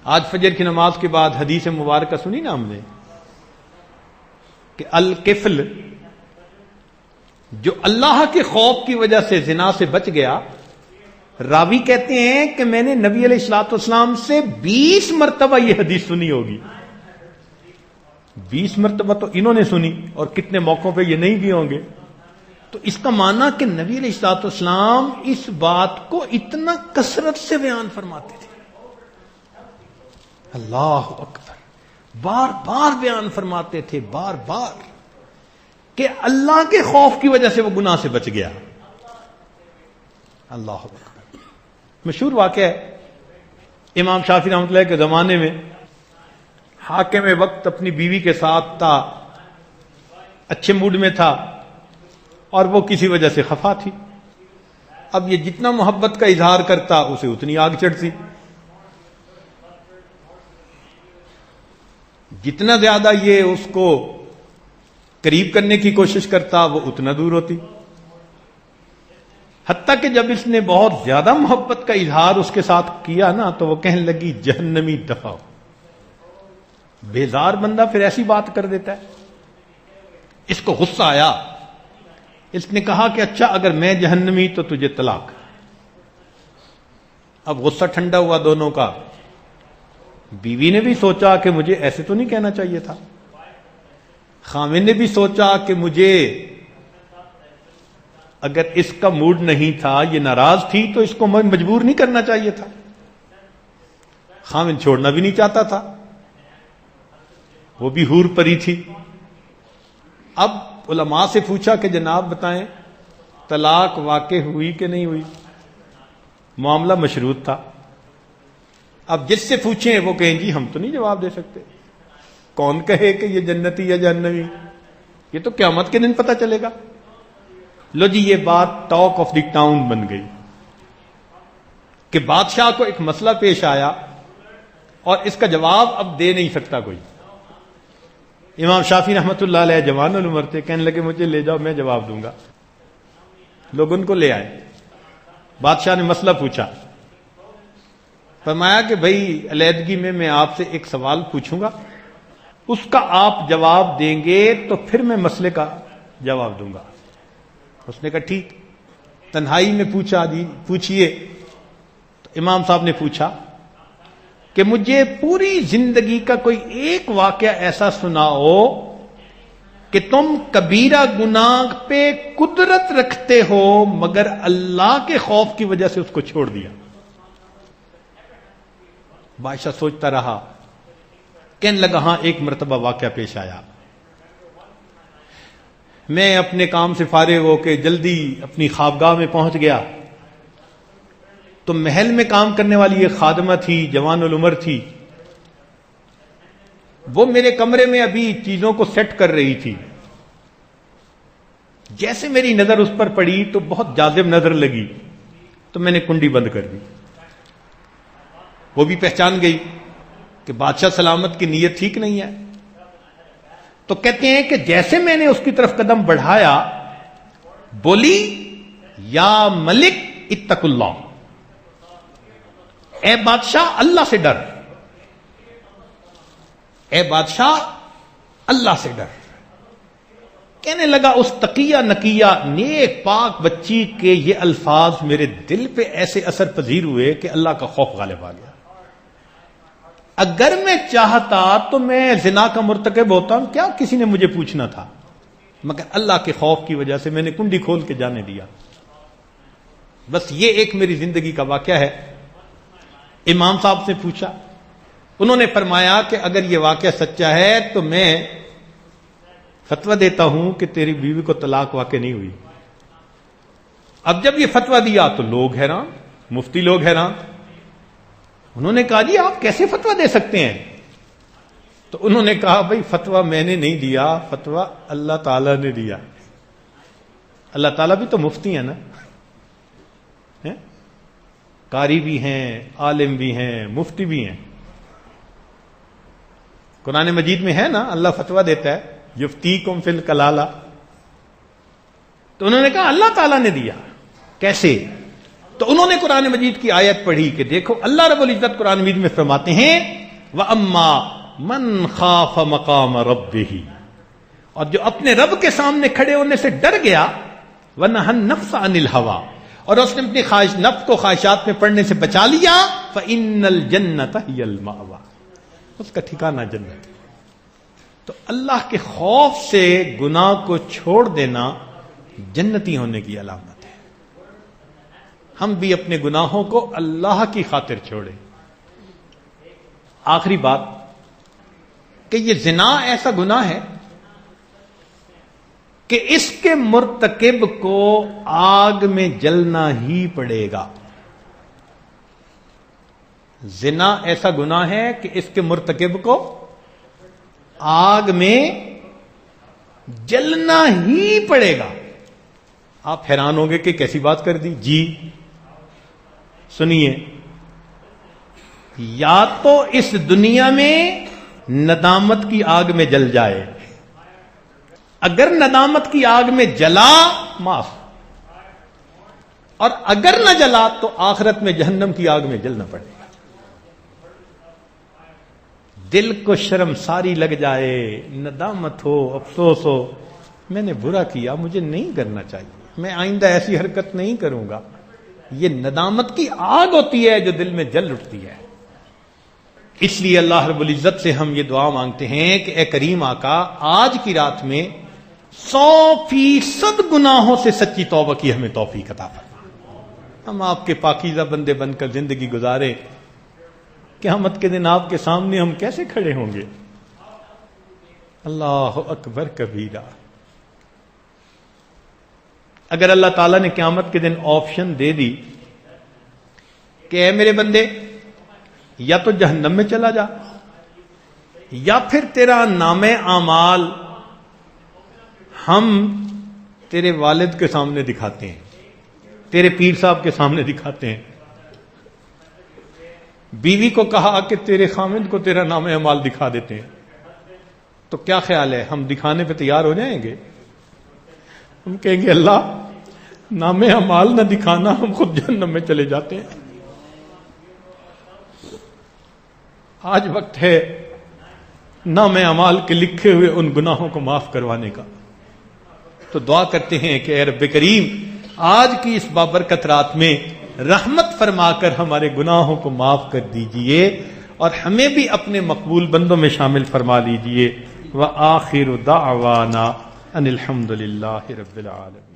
آج فجر کی نماز کے بعد حدیث مبارکہ سنی نا ہم نے کہ الکفل جو اللہ کے خوف کی وجہ سے زنا سے بچ گیا راوی کہتے ہیں کہ میں نے نبی علیہ الصلوۃ والسلام سے 20 مرتبہ یہ حدیث سنی ہوگی. 20 مرتبہ تو انہوں نے سنی اور کتنے موقعوں پہ یہ نہیں بھی ہوں گے. تو اس کا معنی کہ نبی علیہ الصلوۃ والسلام اس بات کو اتنا کثرت سے بیان فرماتے تھے. اللہ اکبر. بار بار بیان فرماتے تھے، بار بار، کہ اللہ کے خوف کی وجہ سے وہ گناہ سے بچ گیا. اللہ اکبر. مشہور واقعہ ہے امام شافعی رحمۃ اللہ کے زمانے میں. حاکم وقت اپنی بیوی کے ساتھ تھا، اچھے موڈ میں تھا، اور وہ کسی وجہ سے خفا تھی. اب یہ جتنا محبت کا اظہار کرتا اسے اتنی آگ چڑھتی، جتنا زیادہ یہ اس کو قریب کرنے کی کوشش کرتا وہ اتنا دور ہوتی. حتیٰ کہ جب اس نے بہت زیادہ محبت کا اظہار اس کے ساتھ کیا نا تو وہ کہنے لگی جہنمی دفع. بیزار بندہ پھر ایسی بات کر دیتا ہے. اس کو غصہ آیا. اس نے کہا کہ اچھا اگر میں جہنمی تو تجھے طلاق. اب غصہ ٹھنڈا ہوا دونوں کا. بیوی نے بھی سوچا کہ مجھے ایسے تو نہیں کہنا چاہیے تھا. خاوند نے بھی سوچا کہ مجھے اگر اس کا موڈ نہیں تھا، یہ ناراض تھی، تو اس کو میں مجبور نہیں کرنا چاہیے تھا. خاوند چھوڑنا بھی نہیں چاہتا تھا، وہ بھی حور پری تھی. اب علماء سے پوچھا کہ جناب بتائیں طلاق واقع ہوئی کہ نہیں ہوئی؟ معاملہ مشروط تھا. اب جس سے پوچھیں وہ کہیں جی ہم تو نہیں جواب دے سکتے. کون کہے کہ یہ جنتی یا جہنمی؟ یہ تو قیامت کے دن پتہ چلے گا. لو جی یہ بات ٹاک آف دی ٹاؤن بن گئی کہ بادشاہ کو ایک مسئلہ پیش آیا اور اس کا جواب اب دے نہیں سکتا کوئی. امام شافعی رحمۃ اللہ علیہ جوان العمر تھے، کہنے لگے مجھے لے جاؤ میں جواب دوں گا. لوگ ان کو لے آئے. بادشاہ نے مسئلہ پوچھا. فرمایا کہ بھائی علیحدگی میں آپ سے ایک سوال پوچھوں گا، اس کا آپ جواب دیں گے تو پھر میں مسئلے کا جواب دوں گا. اس نے کہا ٹھیک. تنہائی میں پوچھا جی پوچھئے. تو امام صاحب نے پوچھا کہ مجھے پوری زندگی کا کوئی ایک واقعہ ایسا سناؤ کہ تم کبیرہ گناہ پہ قدرت رکھتے ہو مگر اللہ کے خوف کی وجہ سے اس کو چھوڑ دیا. بادشاہ سوچتا رہا. کہنے لگا ہاں ایک مرتبہ واقعہ پیش آیا. میں اپنے کام سے فارغ ہو کے جلدی اپنی خوابگاہ میں پہنچ گیا تو محل میں کام کرنے والی ایک خادمہ تھی، جوان العمر تھی. وہ میرے کمرے میں ابھی چیزوں کو سیٹ کر رہی تھی. جیسے میری نظر اس پر پڑی تو بہت جاذب نظر لگی تو میں نے کنڈی بند کر دی. وہ بھی پہچان گئی کہ بادشاہ سلامت کی نیت ٹھیک نہیں ہے. تو کہتے ہیں کہ جیسے میں نے اس کی طرف قدم بڑھایا بولی یا ملک اتق اللہ، اے بادشاہ اللہ سے ڈر، اے بادشاہ اللہ سے ڈر. کہنے لگا اس تقیہ نقیہ نیک پاک بچی کے یہ الفاظ میرے دل پہ ایسے اثر پذیر ہوئے کہ اللہ کا خوف غالب آ گیا. اگر میں چاہتا تو میں زنا کا مرتکب ہوتا ہوں، کیا کسی نے مجھے پوچھنا تھا، مگر اللہ کے خوف کی وجہ سے میں نے کنڈی کھول کے جانے دیا. بس یہ ایک میری زندگی کا واقعہ ہے. امام صاحب سے پوچھا. انہوں نے فرمایا کہ اگر یہ واقعہ سچا ہے تو میں فتویٰ دیتا ہوں کہ تیری بیوی کو طلاق واقع نہیں ہوئی. اب جب یہ فتویٰ دیا تو لوگ حیران، مفتی لوگ حیران. انہوں نے کہا جی آپ کیسے فتویٰ دے سکتے ہیں؟ تو انہوں نے کہا بھائی فتویٰ میں نے نہیں دیا، فتویٰ اللہ تعالیٰ نے دیا. اللہ تعالیٰ بھی تو مفتی ہیں نا، قاری بھی ہیں، عالم بھی ہیں، مفتی بھی ہیں. قرآن مجید میں ہے نا اللہ فتویٰ دیتا ہے یفتیکم فی الکلالہ. تو انہوں نے کہا اللہ تعالیٰ نے دیا. کیسے؟ تو انہوں نے قرآن مجید کی آیت پڑھی کہ دیکھو اللہ رب العزت قرآن مجید میں فرماتے ہیں وَأَمَّا مَنْ خَافَ مَقَامَ رَبِّهِ، اور جو اپنے رب کے سامنے کھڑے ہونے سے ڈر گیا، وَنَهَى النَّفْسَ عَنِ الْهَوَىٰ، اور اس نے اپنی خواہش نفس کو خواہشات میں پڑنے سے بچا لیا، فَإِنَّ الْجَنَّةَ هِيَ الْمَأْوَىٰ، اس کا ٹھکانہ جنت ہے۔ تو اللہ کے خوف سے گناہ کو چھوڑ دینا جنتی ہونے کی علامت ہے۔ ہم بھی اپنے گناہوں کو اللہ کی خاطر چھوڑیں۔ آخری بات کہ یہ زنا ایسا گناہ ہے کہ اس کے مرتکب کو آگ میں جلنا ہی پڑے گا۔ زنا ایسا گناہ ہے کہ اس کے مرتکب کو آگ میں جلنا ہی پڑے گا۔ آپ حیران ہوں گے کہ کیسی بات کر دی؟ جی سنیے، یا تو اس دنیا میں ندامت کی آگ میں جل جائے، اگر ندامت کی آگ میں جلا معاف، اور اگر نہ جلا تو آخرت میں جہنم کی آگ میں جلنا پڑے گا۔ دل کو شرم ساری لگ جائے، ندامت ہو، افسوس ہو، میں نے برا کیا، مجھے نہیں کرنا چاہیے، میں آئندہ ایسی حرکت نہیں کروں گا، یہ ندامت کی آگ ہوتی ہے جو دل میں جل اٹھتی ہے۔ اس لیے اللہ رب العزت سے ہم یہ دعا مانگتے ہیں کہ اے کریم آقا، آج کی رات میں 100% گناہوں سے سچی توبہ کی ہمیں توفیق عطا فرما۔ ہم آپ کے پاکیزہ بندے بن کر زندگی گزارے، قیامت کے دن آپ کے سامنے ہم کیسے کھڑے ہوں گے؟ اللہ اکبر کبیرہ۔ اگر اللہ تعالیٰ نے قیامت کے دن آپشن دے دی کہ اے میرے بندے، یا تو جہنم میں چلا جا، یا پھر تیرا نامہ اعمال ہم تیرے والد کے سامنے دکھاتے ہیں، تیرے پیر صاحب کے سامنے دکھاتے ہیں، بیوی کو کہا کہ تیرے خامند کو تیرا نامہ اعمال دکھا دیتے ہیں، تو کیا خیال ہے، ہم دکھانے پہ تیار ہو جائیں گے؟ ہم کہیں گے اللہ نامہ اعمال نہ دکھانا، ہم خود جہنم میں چلے جاتے ہیں۔ آج وقت ہے نامہ اعمال کے لکھے ہوئے ان گناہوں کو معاف کروانے کا۔ تو دعا کرتے ہیں کہ اے رب کریم، آج کی اس بابرکت رات میں رحمت فرما کر ہمارے گناہوں کو معاف کر دیجئے اور ہمیں بھی اپنے مقبول بندوں میں شامل فرما لیجئے۔ وآخر دعوانا ان الحمد للہ رب العالمین۔